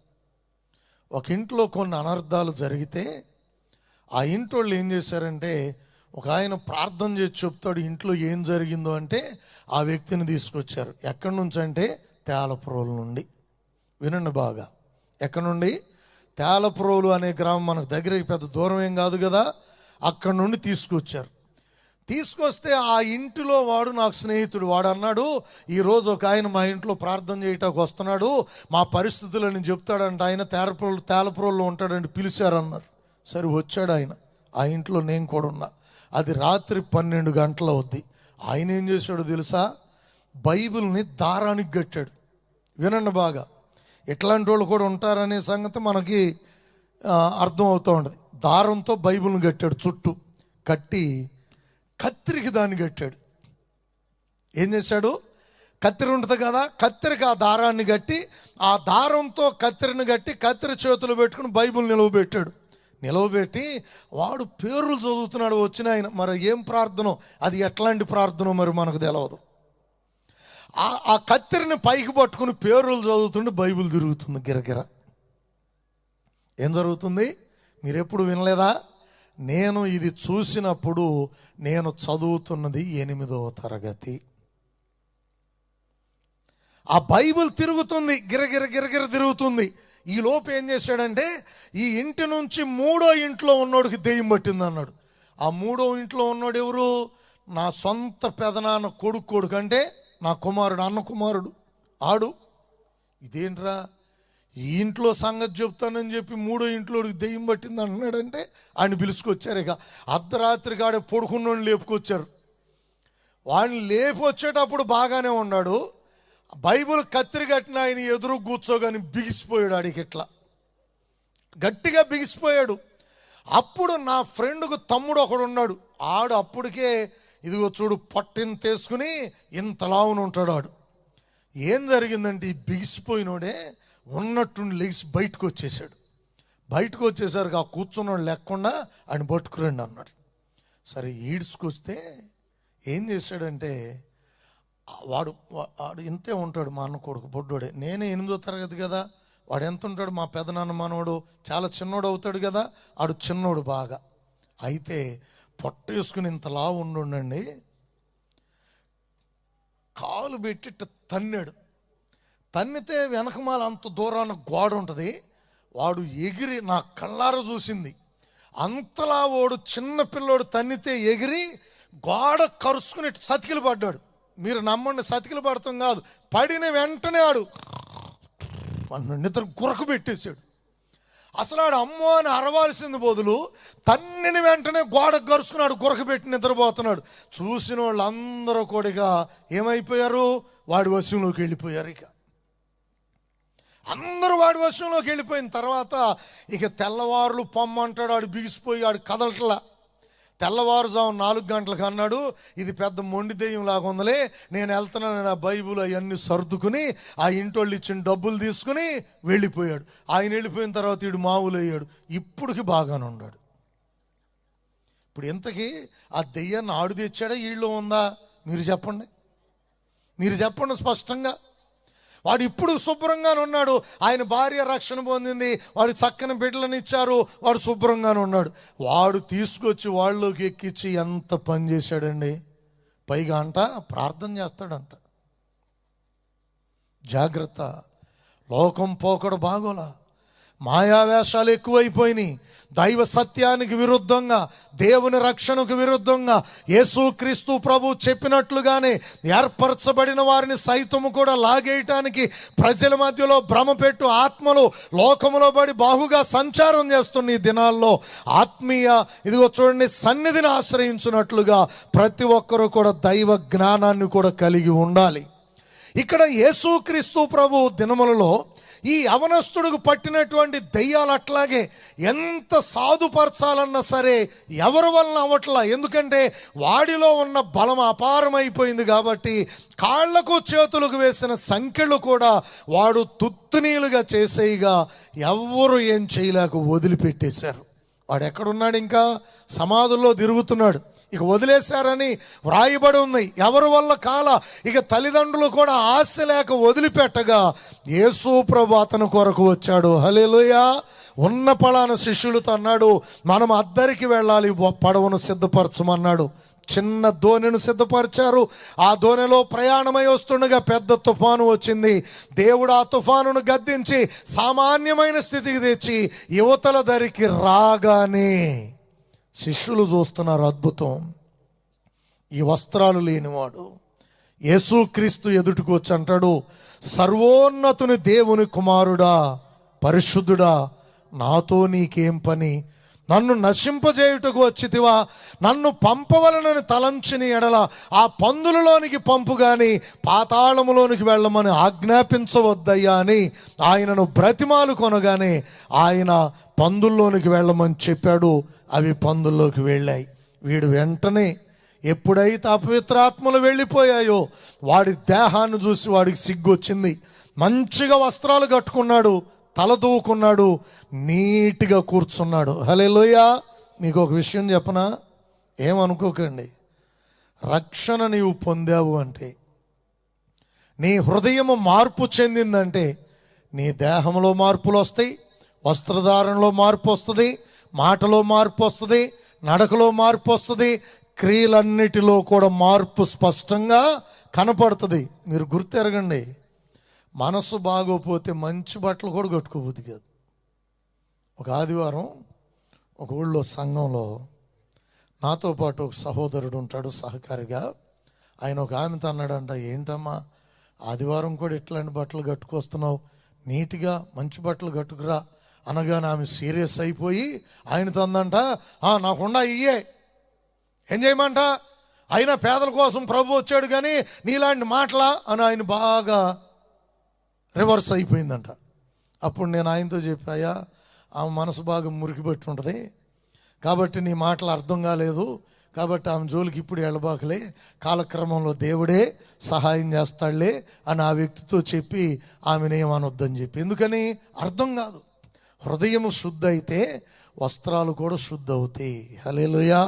ఒక ఇంట్లో కొన్ని అనర్థాలు జరిగితే ఆ ఇంటోళ్ళు ఏం చేశారంటే, ఒక ఆయన ప్రార్థన చేసి చెప్తాడు ఇంట్లో ఏం జరిగిందో అంటే ఆ వ్యక్తిని తీసుకొచ్చారు. ఎక్కడి నుంచి అంటే తేలప్రోలు నుండి. వినండి బాగా, ఎక్కడి నుండి? తేలప్రోలు అనే గ్రామం మనకు దగ్గరికి పెద్ద దూరం ఏం కాదు కదా. అక్కడి నుండి తీసుకొచ్చారు. తీసుకొస్తే ఆ ఇంటిలో వాడు నాకు స్నేహితుడు. వాడు అన్నాడు, ఈరోజు ఒక ఆయన మా ఇంట్లో ప్రార్థన చేయటానికి వస్తున్నాడు, మా పరిస్థితులని చెప్తాడంట. ఆయన తేలప్రోల్లో ఉంటాడంటే పిలిచారన్నారు. సరే వచ్చాడు ఆయన. ఆ ఇంట్లో నేను కూడా ఉన్నా. అది రాత్రి 12 గంటలు అవుద్ది. ఆయన ఏం చేశాడో తెలుసా? బైబిల్ని దారానికి కట్టాడు. వినండి బాగా, ఇట్లాంటి వాళ్ళు కూడా ఉంటారనే సంగతి మనకి అర్థం అవుతూ ఉంటుంది. దారంతో బైబిల్ని కట్టాడు, చుట్టూ కట్టి కత్తిరికి దాన్ని కట్టాడు. ఏం చేశాడు? కత్తిరి ఉంటుంది కదా, కత్తిరికి ఆ దారాన్ని కట్టి ఆ దారంతో కత్తిరిని కట్టి కత్తిరి చేతులు పెట్టుకుని బైబిల్ నిలవబెట్టాడు. నిలవబెట్టి వాడు పేర్లు చదువుతున్నాడు వచ్చిన ఆయన. మరి ఏం ప్రార్థనో, అది ఎట్లాంటి ప్రార్థనో మరి మనకు తెలియదు. ఆ కత్తిరిని పైకి పట్టుకుని పేర్లు చదువుతుంటే బైబిల్ తిరుగుతుంది గిరగిర. ఏం జరుగుతుంది? మీరు ఎప్పుడు వినలేదా? నేను ఇది చూసినప్పుడు నేను చదువుతున్నది 8వ తరగతి. ఆ బైబిల్ తిరుగుతుంది, గిరగిర గిరగిర తిరుగుతుంది. ఈ లోపు ఏం చేశాడంటే, ఈ ఇంటి నుంచి 3వ ఇంట్లో ఉన్నోడికి దెయ్యం పట్టింది అన్నాడు. ఆ 3వ ఇంట్లో ఉన్నోడు ఎవరు? నా సొంత పెదనాన్న కొడుకు అంటే నా కుమారుడు, అన్న కుమారుడు. ఆడు ఇదేంట్రా ఈ ఇంట్లో సంగతి చెప్తానని చెప్పి 3వ ఇంట్లోడికి దెయ్యం పట్టింది అంటున్నాడంటే ఆయన పిలుచుకొచ్చారు. ఇక అర్ధరాత్రి కాడే పడుకున్నోడిని లేపుకొచ్చారు. వాడిని లేపి వచ్చేటప్పుడు బాగానే ఉన్నాడు. బైబిల్ కత్తిరి కట్టిన ఆయన ఎదురు కూర్చోగాని బిగిసిపోయాడు. ఆడికి ఇట్లా గట్టిగా బిగిసిపోయాడు. అప్పుడు నా ఫ్రెండ్కు తమ్ముడు ఒకడు ఉన్నాడు. ఆడు అప్పటికే ఇదిగో చూడు పట్టిన తీసుకుని ఇంతలావును ఉంటాడు. ఆడు ఏం జరిగిందంటే ఈ బిగిసిపోయినోడే ఉన్నట్టుండి లెగిసి బయటకు వచ్చేసాడు. బయటకు వచ్చేసరికి ఆ కూర్చున్నాడు లేకుండా ఆయన పట్టుకురండి అన్నాడు. సరే ఈడ్చుకొస్తే ఏం చేశాడంటే, వాడు ఇంతే ఉంటాడు, మా అన్న కొడుకు బొడ్డోడే. నేనే 8వ తరగతి కదా, వాడు ఎంత ఉంటాడు? మా పెదనాన్న మనోడు చాలా చిన్నోడు అవుతాడు కదా. ఆడు చిన్నోడు బాగా. అయితే పొట్ట వేసుకుని ఇంతలా ఉండండి, కాలు పెట్టి తన్నాడు. తన్నితే వెనకమాల అంత దూరాన గోడ ఉంటుంది. వాడు ఎగిరి నా కళ్ళారా చూసింది. అంతలా వాడు చిన్న పిల్లోడు తన్నితే ఎగిరి గోడ కరుసుకుని సతికిలు పడ్డాడు. మీరు నమ్మండి, సతికిలు పడతాం కాదు, పడిన వెంటనే ఆడు నిద్ర గురకు పెట్టేశాడు. అసలు ఆడు అమ్మో అని అరవాల్సింది బదులు తన్నిన వెంటనే గోడ గరుచుకున్నాడు, గురకు పెట్టి నిద్రపోతున్నాడు. చూసిన వాళ్ళు అందరూ కూడా ఏమైపోయారు? వాడి వశంలోకి వెళ్ళిపోయారు. ఇక అందరూ వాడి వశంలోకి వెళ్ళిపోయిన తర్వాత ఇక తెల్లవారులు పొమ్మంటాడు. ఆడు బిగిసిపోయి ఆడు కదలట్లా. తెల్లవారుజాము 4 గంటలకు అన్నాడు, ఇది పెద్ద మొండి దెయ్యం లాగా ఉందలే, నేను వెళ్తున్నాను. నా బైబుల్ అవన్నీ సర్దుకుని ఆ ఇంటోళ్ళు ఇచ్చిన డబ్బులు తీసుకుని వెళ్ళిపోయాడు. ఆయన వెళ్ళిపోయిన తర్వాత వీడు మామూలు అయ్యాడు. ఇప్పుడుకి బాగానే ఉన్నాడు. ఇప్పుడు ఇంతకీ ఆ దెయ్యాన్ని ఆడు తెచ్చాడా వీళ్ళు ఉందా? మీరు చెప్పండి, మీరు చెప్పండి స్పష్టంగా. వాడు ఇప్పుడు శుభ్రంగానే ఉన్నాడు. ఆయన భార్య రక్షణ పొందింది, వాడు చక్కని బిడ్డలను ఇచ్చారు, వాడు శుభ్రంగానే ఉన్నాడు. వాడు తీసుకొచ్చి వాళ్ళలోకి ఎక్కించి ఎంత పని చేశాడండి. పైగా అంట ప్రార్థన చేస్తాడంట. జాగ్రత్త. లోకం పోకడ బాగోలా, మాయావేషాలు ఎక్కువైపోయినాయి. దైవ సత్యానికి విరుద్ధంగా, దేవుని రక్షణకు విరుద్ధంగా యేసుక్రీస్తు ప్రభు చెప్పినట్లుగానే ఏర్పరచబడిన వారిని సైతము కూడా లాగేయటానికి ప్రజల మధ్యలో భ్రమపెట్టు ఆత్మలు లోకములో పడి బాహుగా సంచారం చేస్తున్న ఈ దినాల్లో ఇదిగో చూడండి, సన్నిధిని ఆశ్రయించినట్లుగా ప్రతి ఒక్కరూ కూడా దైవ జ్ఞానాన్ని కూడా కలిగి ఉండాలి. ఇక్కడ యేసుక్రీస్తు ప్రభు దినములలో ఈ యవనస్తుడికి పట్టినటువంటి దెయ్యాలు అట్లాగే ఎంత సాధుపరచాలన్నా సరే ఎవరి వలన అవ్వట్లా. ఎందుకంటే వాడిలో ఉన్న బలం అపారమైపోయింది కాబట్టి కాళ్లకు చేతులకు వేసిన సంఖ్యలు కూడా వాడు తుత్తునీలుగా చేసేయిగా ఎవ్వరు ఏం చేయలేక వదిలిపెట్టేశారు. వాడు ఎక్కడున్నాడు? ఇంకా సమాధుల్లో తిరుగుతున్నాడు. ఇక వదిలేశారని వ్రాయబడి ఉంది. ఎవరి వల్ల కాల, ఇక తల్లిదండ్రులు కూడా ఆశ లేక వదిలిపెట్టగా యేసు ప్రభు అతని కొరకు వచ్చాడు. హల్లెలూయా. ఉన్న పలాన శిష్యులతో అన్నాడు, మనం అద్దరికి వెళ్ళాలి, పడవను సిద్ధపరచమన్నాడు. చిన్న దోణిని సిద్ధపరిచారు. ఆ దోణిలో ప్రయాణమై వస్తుండగా పెద్ద తుఫాను వచ్చింది. దేవుడు ఆ తుఫానును గద్దించి సామాన్యమైన స్థితికి తెచ్చి యువతల దరికి రాగానే శిష్యులు చూస్తున్నారు అద్భుతం. ఈ వస్త్రాలు లేనివాడు యేసుక్రీస్తు ఎదుటికి వచ్చి అంటాడు, సర్వోన్నతుని దేవుని కుమారుడా, పరిశుద్ధుడా, నాతో నీకేం పని? నన్ను నశింపజేయుటకు వచ్చితివా? నన్ను పంపవలనని తలంచిన ఎడల ఆ పందులలోనికి పంపు గాని పాతాళములోనికి వెళ్ళమని ఆజ్ఞాపించవద్దయ్యా అని ఆయనను బ్రతిమాలు కొనగానే ఆయన పందుల్లోనికి వెళ్ళమని చెప్పాడు. అవి పందుల్లోకి వెళ్ళాయి. వీడు వెంటనే ఎప్పుడైతే అపవిత్రాత్మలు వెళ్ళిపోయాయో వాడి దేహాన్ని చూసి వాడికి సిగ్గు వచ్చింది. మంచిగా వస్త్రాలు కట్టుకున్నాడు, తల దూకున్నాడు, నీట్గా కూర్చున్నాడు. హల్లెలూయా. మీకు ఒక విషయం చెప్పనా? ఏమనుకోకండి. రక్షణ నీవు పొందావు అంటే, నీ హృదయము మార్పు చెందిందంటే నీ దేహంలో మార్పులు వస్తాయి, వస్త్రధారణలో మార్పు వస్తుంది, మాటలో మార్పు వస్తుంది, నడకలో మార్పు వస్తుంది, క్రియలన్నిటిలో కూడా మార్పు స్పష్టంగా కనపడుతుంది. మీరు గుర్తెరగండి, మనసు బాగోపోతే మంచి బట్టలు కూడా కట్టుకోబోద్ది కాదు. ఒక ఆదివారం ఒక ఊళ్ళో సంఘంలో నాతో పాటు ఒక సహోదరుడు ఉంటాడు సహకారిగా. ఆయన ఒక ఆమెతో అన్నాడంట, ఏంటమ్మా ఆదివారం కూడా ఇట్లాంటి బట్టలు కట్టుకొస్తున్నావు, నీట్గా మంచి బట్టలు కట్టుకురా అనగానే ఆమె సీరియస్ అయిపోయి ఆయనతో అందంట, నాకుండా ఇయ్యే ఏం చేయమంట, అయినా పేదల కోసం ప్రభు వచ్చాడు కానీ నీలాంటి మాటలా అని ఆయన బాగా రివర్స్ అయిపోయిందంట. అప్పుడు నేను ఆయనతో చెప్పాయా, ఆమె మనసు బాగా మురికి పెట్టి ఉంటుంది కాబట్టి నీ మాటలు అర్థం కాలేదు, కాబట్టి ఆమె జోలికి ఇప్పుడు వెళ్ళబాకలే, కాలక్రమంలో దేవుడే సహాయం చేస్తాడులే అని ఆ వ్యక్తితో చెప్పి ఆమెను ఏమనొద్దని చెప్పి. ఎందుకని? అర్థం కాదు. హృదయం శుద్ధ అయితే వస్త్రాలు కూడా శుద్ధ అవుతాయి. హల్లెలూయా.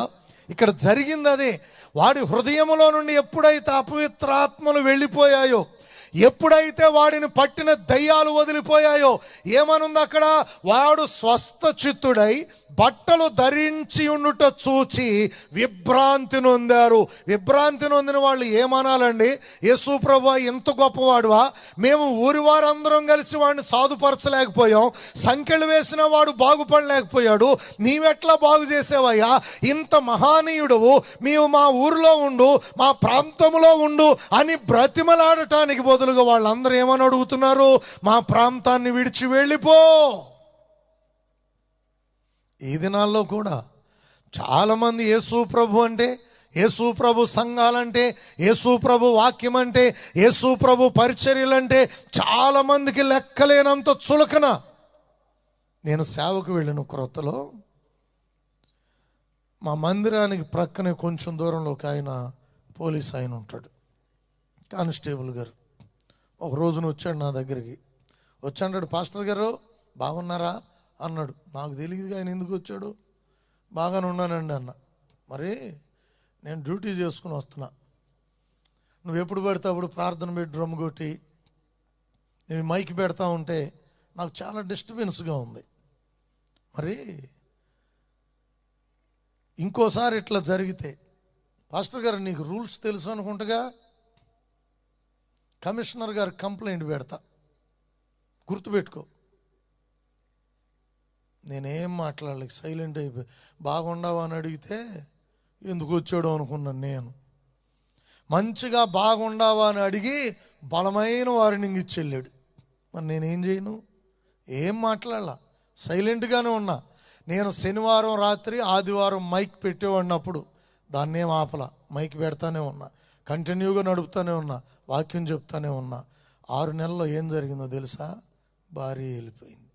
ఇక్కడ జరిగింది అదే. వాడి హృదయంలో నుండి ఎప్పుడైతే అపవిత్రాత్మలు వెళ్ళిపోయాయో, ఎప్పుడైతే వాడిని పట్టిన దయ్యాలు వదిలిపోయాయో, ఏమనుంది అక్కడ? వాడు స్వస్థ చిత్తుడై బట్టలు ధరించి ఉండుట చూచి విభ్రాంతి నొందారు. విభ్రాంతి నొందిన వాళ్ళు ఏమనాలండి? యేసు ప్రభువా ఎంత గొప్పవాడువా, మేము ఊరి వారందరం కలిసి వాడిని సాధుపరచలేకపోయాం, సంఖ్యలు వేసిన వాడు బాగుపడలేకపోయాడు, నీవెట్లా బాగు చేసేవయ్యా, ఇంత మహానీయుడవు, మేము మా ఊరిలో ఉండు, మా ప్రాంతంలో ఉండు అని బ్రతిమలాడటానికి బదులుగా వాళ్ళందరూ ఏమని అడుగుతున్నారు? మా ప్రాంతాన్ని విడిచి వెళ్ళిపో. ఈ దినాల్లో కూడా చాలామంది యేసు ప్రభు అంటే, యేసు ప్రభు సంఘాలంటే, యేసు ప్రభు వాక్యం అంటే, యేసు ప్రభు పరిచర్యలంటే చాలామందికి లెక్కలేనంత చులకన. నేను సేవకు వెళ్ళిన క్రొత్తలో మా మందిరానికి ప్రక్కనే కొంచెం దూరంలో ఒక ఆయన పోలీస్ ఆయన ఉంటాడు, కానిస్టేబుల్ గారు. ఒక రోజున వచ్చాడు నా దగ్గరికి. వచ్చి అన్నాడు, పాస్టర్ గారు బాగున్నారా అన్నాడు. నాకు తెలియదుగా ఆయన ఎందుకు వచ్చాడు. బాగానే ఉన్నానండి అన్న. మరి నేను డ్యూటీ చేసుకుని వస్తున్నా, నువ్వు ఎప్పుడు పెడతా అప్పుడు ప్రార్థన పెట్టి డ్రమ్ కొట్టి నేను మైక్ పెడతా ఉంటే నాకు చాలా డిస్టర్బెన్స్గా ఉంది. మరి ఇంకోసారి ఇట్లా జరిగితే, పాస్టర్ గారు నీకు రూల్స్ తెలుసు అనుకుంటగా, కమిషనర్ గారు కంప్లైంట్ పెడతా, గుర్తుపెట్టుకో. నేనేం మాట్లాడలేక సైలెంట్ అయిపోయి, బాగుండవా అని అడిగితే ఎందుకు వచ్చాడు అనుకున్నాను నేను. మంచిగా బాగుండవా అని అడిగి బలమైన వార్నింగ్ ఇచ్చి వెళ్ళాడు. మరి నేనేం చేయను? ఏం మాట్లాడాల, సైలెంట్గానే ఉన్నా. నేను శనివారం రాత్రి ఆదివారం మైక్ పెట్టేవాడినప్పుడు దాన్ని ఏం ఆపల, మైక్ పెడతానే ఉన్నా, కంటిన్యూగా నడుపుతానే ఉన్నా, వాక్యం చెప్తానే ఉన్నా. 6 నెలల్లో ఏం జరిగిందో తెలుసా? భార్య వెళ్ళిపోయింది,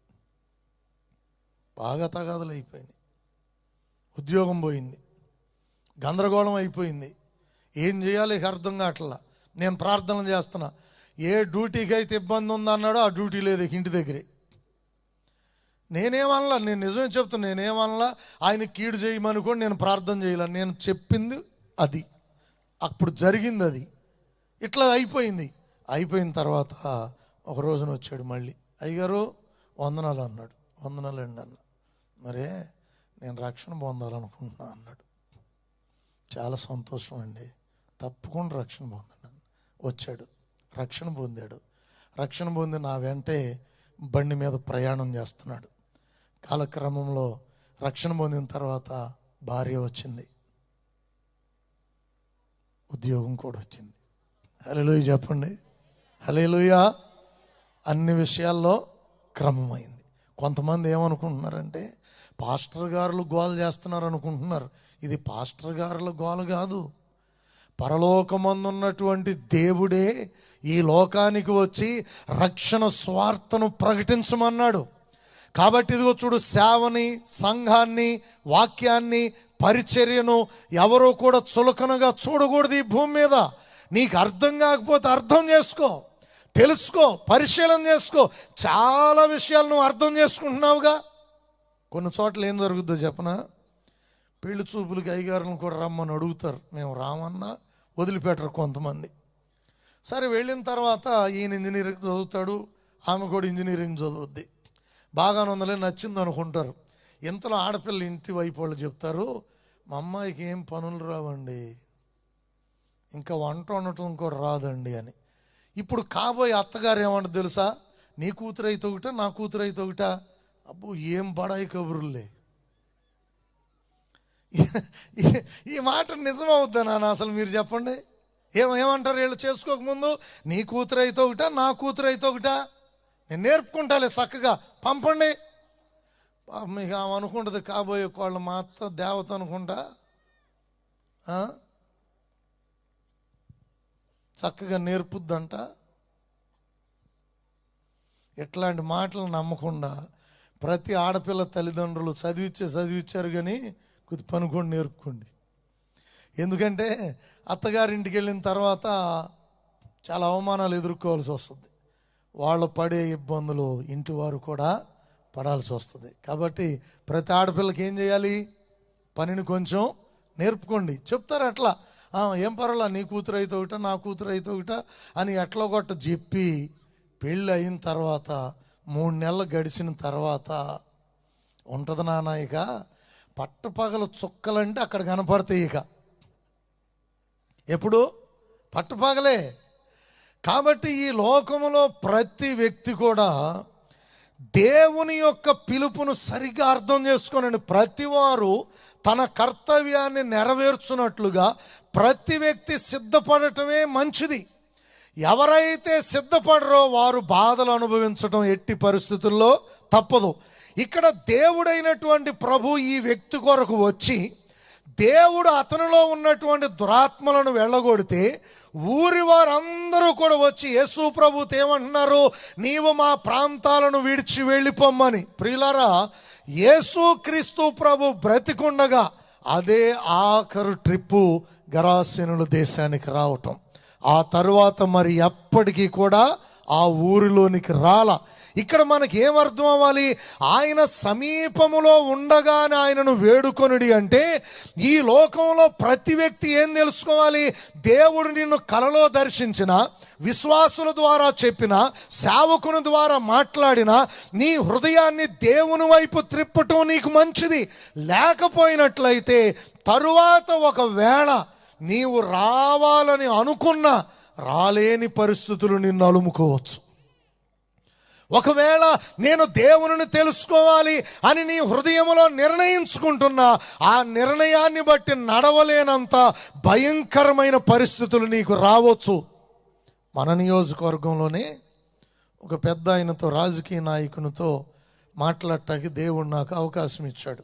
బాగా తగాదులు అయిపోయినాయి, ఉద్యోగం పోయింది, గందరగోళం అయిపోయింది. ఏం చేయాలి ఇక అర్థం కావట్లా. నేను ప్రార్థన చేస్తున్నా, ఏ డ్యూటీకి అయితే ఇబ్బంది ఉందన్నాడో ఆ డ్యూటీ లేదు ఇక ఇంటి దగ్గరే. నేనేమనలా, నేను నిజమే చెప్తున్నా, నేనేమనలా. ఆయన కీడు చేయమనుకోండి, నేను ప్రార్థన చేయాల. నేను చెప్పింది అది, అప్పుడు జరిగింది అది. ఇట్లా అయిపోయింది. అయిపోయిన తర్వాత ఒక రోజున వచ్చాడు మళ్ళీ, అయ్యగారు వందనాలు అన్నాడు. వందనాలు అండి అన్న. మరే నేను రక్షణ పొందాలనుకుంటున్నా అన్నాడు. చాలా సంతోషం అండి, తప్పకుండా రక్షణ పొందండి. వచ్చాడు, రక్షణ పొందాడు. రక్షణ పొంది నా వెంటే బండి మీద ప్రయాణం చేస్తున్నాడు. కాలక్రమంలో రక్షణ పొందిన తర్వాత భార్య వచ్చింది, ఉద్యోగం కూడా వచ్చింది. హల్లెలూయా చెప్పండి, హల్లెలూయా. అన్ని విషయాల్లో క్రమమైంది. కొంతమంది ఏమనుకుంటున్నారంటే పాస్టర్ గారులు గోల చేస్తున్నారు అనుకుంటున్నారు. ఇది పాస్టర్ గారుల గోల కాదు. పరలోకమందున్నటువంటి దేవుడే ఈ లోకానికి వచ్చి రక్షణ స్వార్థను ప్రకటించమన్నాడు. కాబట్టి ఇదిగో చూడు, సేవని, సంఘాన్ని, వాక్యాన్ని, పరిచర్యను ఎవరో కూడా చులకనగా చూడకూడదు ఈ భూమి మీద. నీకు అర్థం కాకపోతే అర్థం చేసుకో, తెలుసుకో, పరిశీలన చేసుకో. చాలా విషయాలు నువ్వు అర్థం చేసుకుంటున్నావుగా. కొన్ని చోట్ల ఏం జరుగుద్దో చెప్పనా? పెళ్లి చూపులకి అయ్యగారులను కూడా రమ్మని అడుగుతారు, మేము రామన్నా వదిలిపెట్టరు కొంతమంది. సరే వెళ్ళిన తర్వాత ఈయన ఇంజనీరింగ్ చదువుతాడు, ఆమె కూడా ఇంజనీరింగ్ చదువుద్ది. బాగానే ఉందలే, నచ్చింది అనుకుంటారు. ఇంతలో ఆడపిల్ల ఇంటి వైపు వాళ్ళు చెప్తారు, మా అమ్మాయికి ఏం పనులు రావండి, ఇంకా వంట వండటం కూడా రాదండి అని. ఇప్పుడు కాబోయే అత్తగారు ఏమంటారు తెలుసా? నీ కూతురు అయితే ఒకట, నా కూతురు అయితే ఒకట. అబ్బో ఏం బడాయి కబుర్లే. ఈ మాట నిజమవుద్దా నాన్న? అసలు మీరు చెప్పండి, ఏమంటారు వీళ్ళు చేసుకోకముందు? నీ కూతురు అయితే ఒకట, నా కూతురు అయితే ఒకట. నేను నేర్పుకుంటాలే చక్కగా, పంపండి. మీకు ఆమె అనుకుంటుంది కాబోయే కోళ్ళ మా అత్త దేవత అనుకుంటా, చక్కగా నేర్పుద్దంట. ఇట్లాంటి మాటలు నమ్మకుండా ప్రతి ఆడపిల్ల తల్లిదండ్రులు చదివించారు కానీ కొద్ది పనుకోండి, నేర్పుకోండి. ఎందుకంటే అత్తగారింటికి వెళ్ళిన తర్వాత చాలా అవమానాలు ఎదుర్కోవాల్సి వస్తుంది. వాళ్ళు పడే ఇబ్బందులు ఇంటి వారు కూడా పడాల్సి వస్తుంది. కాబట్టి ప్రతి ఆడపిల్లకి ఏం చేయాలి? పనిని కొంచెం నేర్పుకోండి. చెప్తారు అట్లా, ఏం పర్వాలా, నీ కూతురు అయితే ఒకట, నా కూతురు అయితే ఒకట అని ఎట్లా కొట్ట చెప్పి పెళ్ళి అయిన తర్వాత 3 నెలలు గడిచిన తర్వాత ఉంటుంది నాన్న, ఇక పట్టపగలు చుక్కలంటే అక్కడ కనపడతాయి. ఇక ఎప్పుడు? పట్టపగలే. కాబట్టి ఈ లోకంలో ప్రతి వ్యక్తి కూడా దేవుని యొక్క పిలుపును సరిగ్గా అర్థం చేసుకోనండి. ప్రతివారు తన కర్తవ్యాన్ని నెరవేర్చున్నట్లుగా ప్రతి వ్యక్తి సిద్ధపడటమే మంచిది. ఎవరైతే సిద్ధపడరో వారు బాధలు అనుభవించడం ఎట్టి పరిస్థితుల్లో తప్పదు. ఇక్కడ దేవుడైనటువంటి ప్రభు ఈ వ్యక్తి కొరకు వచ్చి దేవుడు అతనిలో ఉన్నటువంటి దురాత్మలను వెళ్ళగొడితే ఊరి వారందరూ కూడా వచ్చి యేసు ప్రభుతో ఏమంటున్నారు? నీవు మా ప్రాంతాలను విడిచి వెళ్ళిపోమ్మని. ప్రియులారా, యేసు క్రీస్తు ప్రభు బ్రతికుండగా అదే ఆఖరు ట్రిప్పు గరాసేనుల దేశానికి రావటం. ఆ తరువాత మరి ఎప్పటికీ కూడా ఆ ఊరిలోనికి రాల. ఇక్కడ మనకి ఏమర్థం అవ్వాలి? ఆయన సమీపములో ఉండగానే ఆయనను వేడుకొనుడి అంటే ఈ లోకంలో ప్రతి వ్యక్తి ఏం తెలుసుకోవాలి? దేవుడు నిన్ను కలలో దర్శించిన, విశ్వాసుల ద్వారా చెప్పిన, సేవకుని ద్వారా మాట్లాడిన నీ హృదయాన్ని దేవుని వైపు త్రిప్పటం నీకు మంచిది. లేకపోయినట్లయితే తరువాత ఒకవేళ నీవు రావాలని అనుకున్నా రాలేని పరిస్థితులు నిన్ను అలుముకోవచ్చు. ఒకవేళ నేను దేవుని తెలుసుకోవాలి అని నీ హృదయంలో నిర్ణయించుకుంటున్నా, ఆ నిర్ణయాన్ని బట్టి నడవలేనంత భయంకరమైన పరిస్థితులు నీకు రావచ్చు. మన నియోజకవర్గంలోనే ఒక పెద్ద ఆయనతో, రాజకీయ నాయకునితో మాట్లాడటానికి దేవుడు నాకు అవకాశం ఇచ్చాడు.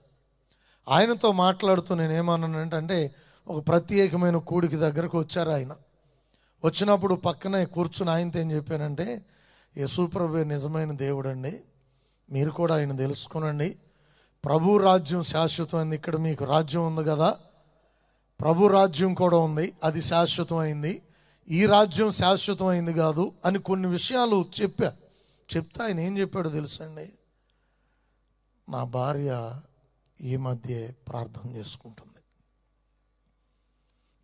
ఆయనతో మాట్లాడుతూ నేను ఏమన్నానంటే, ఒక ప్రత్యేకమైన కూడికి దగ్గరకు వచ్చారు ఆయన. వచ్చినప్పుడు పక్కనే కూర్చుని ఆయనతో ఏం చెప్పానంటే, యేసుప్రభువే నిజమైన దేవుడు అండి, మీరు కూడా ఆయన తెలుసుకునండి. ప్రభు రాజ్యం శాశ్వతమైంది. ఇక్కడ మీకు రాజ్యం ఉంది కదా, ప్రభు రాజ్యం కూడా ఉంది, అది శాశ్వతమైంది. ఈ రాజ్యం శాశ్వతమైంది కాదు అని కొన్ని విషయాలు చెప్తే ఆయన ఏం చెప్పాడో తెలుసండి, నా భార్య ఈ మధ్య ప్రార్థన చేసుకుంటుంది.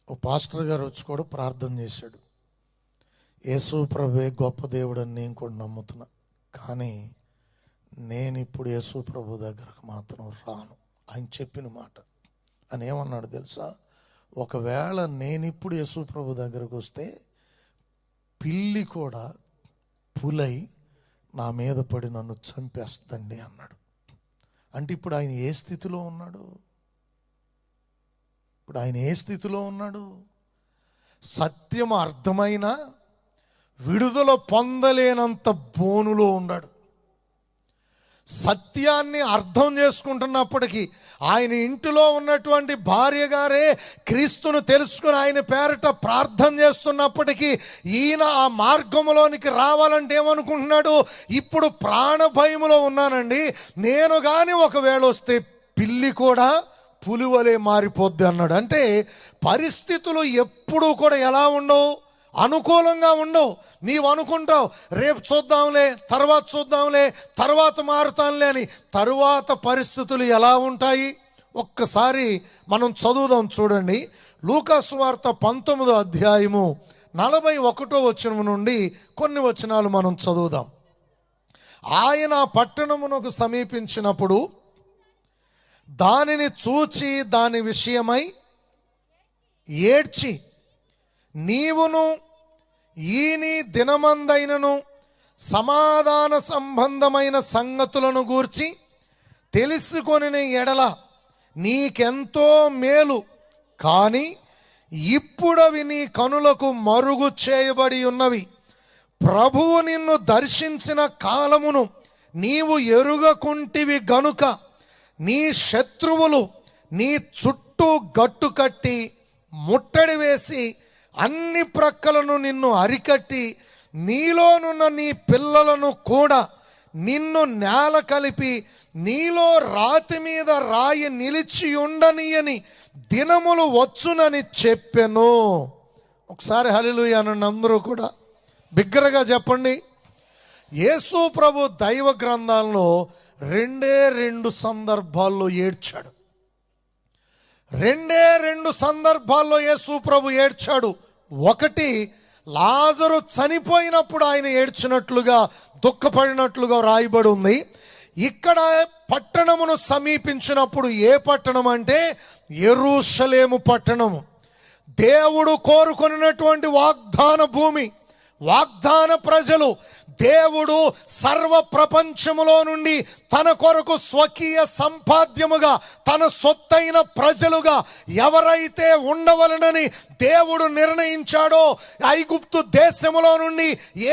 ఓ పాస్టర్ గారు వచ్చి కూడా ప్రార్థన చేశాడు, యేసు ప్రభువే గొప్ప దేవుడు అని నేను కూడా నమ్ముతున్నా, కానీ నేను ఇప్పుడు యేసు ప్రభు దగ్గరకు మాత్రం రాను. ఆయన చెప్పిన మాట అని ఏమన్నాడు తెలుసా, ఒకవేళ నేనిప్పుడు యేసు ప్రభు దగ్గరకు వస్తే పిల్లి కూడా పులై నా మీద పడి నన్ను చంపేస్తుందండి అన్నాడు. అంటే ఇప్పుడు ఆయన ఏ స్థితిలో ఉన్నాడు? సత్యం అర్థమైన విడుదల పొందలేనంత బోనులో ఉన్నాడు. సత్యాన్ని అర్థం చేసుకుంటున్నప్పటికీ ఆయన ఇంటిలో ఉన్నటువంటి భార్య గారే క్రీస్తును తెలుసుకుని ఆయన పేరట ప్రార్థన చేస్తున్నప్పటికీ ఈయన ఆ మార్గంలోనికి రావాలంటే ఏమనుకుంటున్నాడు, ఇప్పుడు ప్రాణ భయములో ఉన్నానండి, నేను కానీ ఒకవేళ వస్తే పిల్లి కూడా పులివలే మారిపోద్ది అన్నాడు. అంటే పరిస్థితులు ఎప్పుడూ కూడా ఎలా ఉండవు, అనుకూలంగా ఉండవు. నీవు అనుకుంటావు రేపు చూద్దాంలే, తర్వాత మారుతానులే అని. తరువాత పరిస్థితులు ఎలా ఉంటాయి ఒక్కసారి మనం చదువుదాం. చూడండి, లూకా సువార్త 19వ అధ్యాయము 41వ వచనం నుండి కొన్ని వచనాలు మనం చదువుదాం. ఆయన పట్టణమునకు సమీపించినప్పుడు దానిని చూచి దాని విషయమై ఏడ్చి, నీవును ఈని దినమందైనను సమాధాన సంబంధమైన సంగతులను గూర్చి తెలుసుకొనిన ఎడల నీకెంతో మేలు, కానీ ఇప్పుడవి నీ కనులకు మరుగు చేయబడి ఉన్నవి. ప్రభువు నిన్ను దర్శించిన కాలమును నీవు ఎరుగకుంటివి గనుక నీ శత్రువులు నీ చుట్టూ గట్టు కట్టి ముట్టడి వేసి అన్ని ప్రక్కలను నిన్ను అరికట్టి నీలోనున్న నీ పిల్లలను కూడా నిన్ను నేల కలిపి నీలో రాతి మీద రాయి నిలిచి ఉండనియని దినములు వచ్చునని చెప్పెను. ఒకసారి హల్లెలూయా అనండి అందరూ కూడా బిగ్గరగా చెప్పండి. యేసు ప్రభు దైవ గ్రంథాల్లో 2 సందర్భాల్లో ఏడ్చాడు. 2 సందర్భాల్లో యేసు ప్రభు ఏడ్చాడు. ఒకటి, లాజరు చనిపోయినప్పుడు ఆయన ఏడ్చినట్లుగా, దుఃఖపడినట్లుగా రాయబడి ఉంది. ఇక్కడ పట్టణమును సమీపించినప్పుడు, ఏ పట్టణం అంటే యెరూషలేము పట్టణము, దేవుడు కోరుకున్నటువంటి వాగ్దాన భూమి, వాగ్దాన ప్రజలు. దేవుడు సర్వ ప్రపంచములో నుండి తన కొరకు స్వకీయ సంపాద్యముగా, తన సొత్తైన ప్రజలుగా ఎవరైతే ఉండవలనని దేవుడు నిర్ణయించాడో, ఐగుప్తు దేశములో నుండి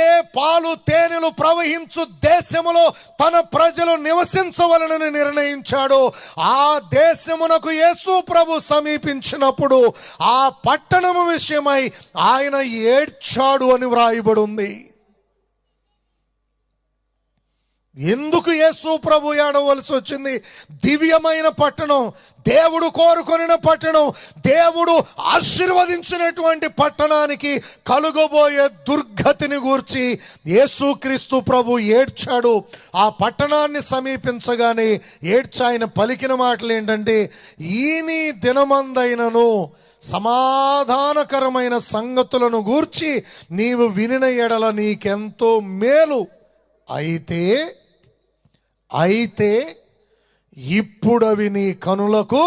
ఏ పాలు తేనెలు ప్రవహించు దేశములో తన ప్రజలు నివసించవలనని నిర్ణయించాడో, ఆ దేశమునకు యేసు ప్రభు సమీపించినప్పుడు ఆ పట్టణము విషయమై ఆయన ఏడ్చాడు అని వ్రాయబడి ఉంది. ఎందుకు యేసు ప్రభు ఏడవలసి వచ్చింది? దివ్యమైన పట్టణం, దేవుడు కోరుకొనిన పట్టణం, దేవుడు ఆశీర్వదించినటువంటి పట్టణానికి కలుగబోయే దుర్గతిని గూర్చి యేసుక్రీస్తు ప్రభు ఏడ్చాడు. ఆ పట్టణాన్ని సమీపించగానే ఏడ్చి ఆయన పలికిన మాటలు ఏంటంటే, ఈని దినమందైనను సమాధానకరమైన సంగతులను గూర్చి నీవు వినిన ఎడల నీకెంతో మేలు, అయితే ఇప్పుడవి నీ కనులకు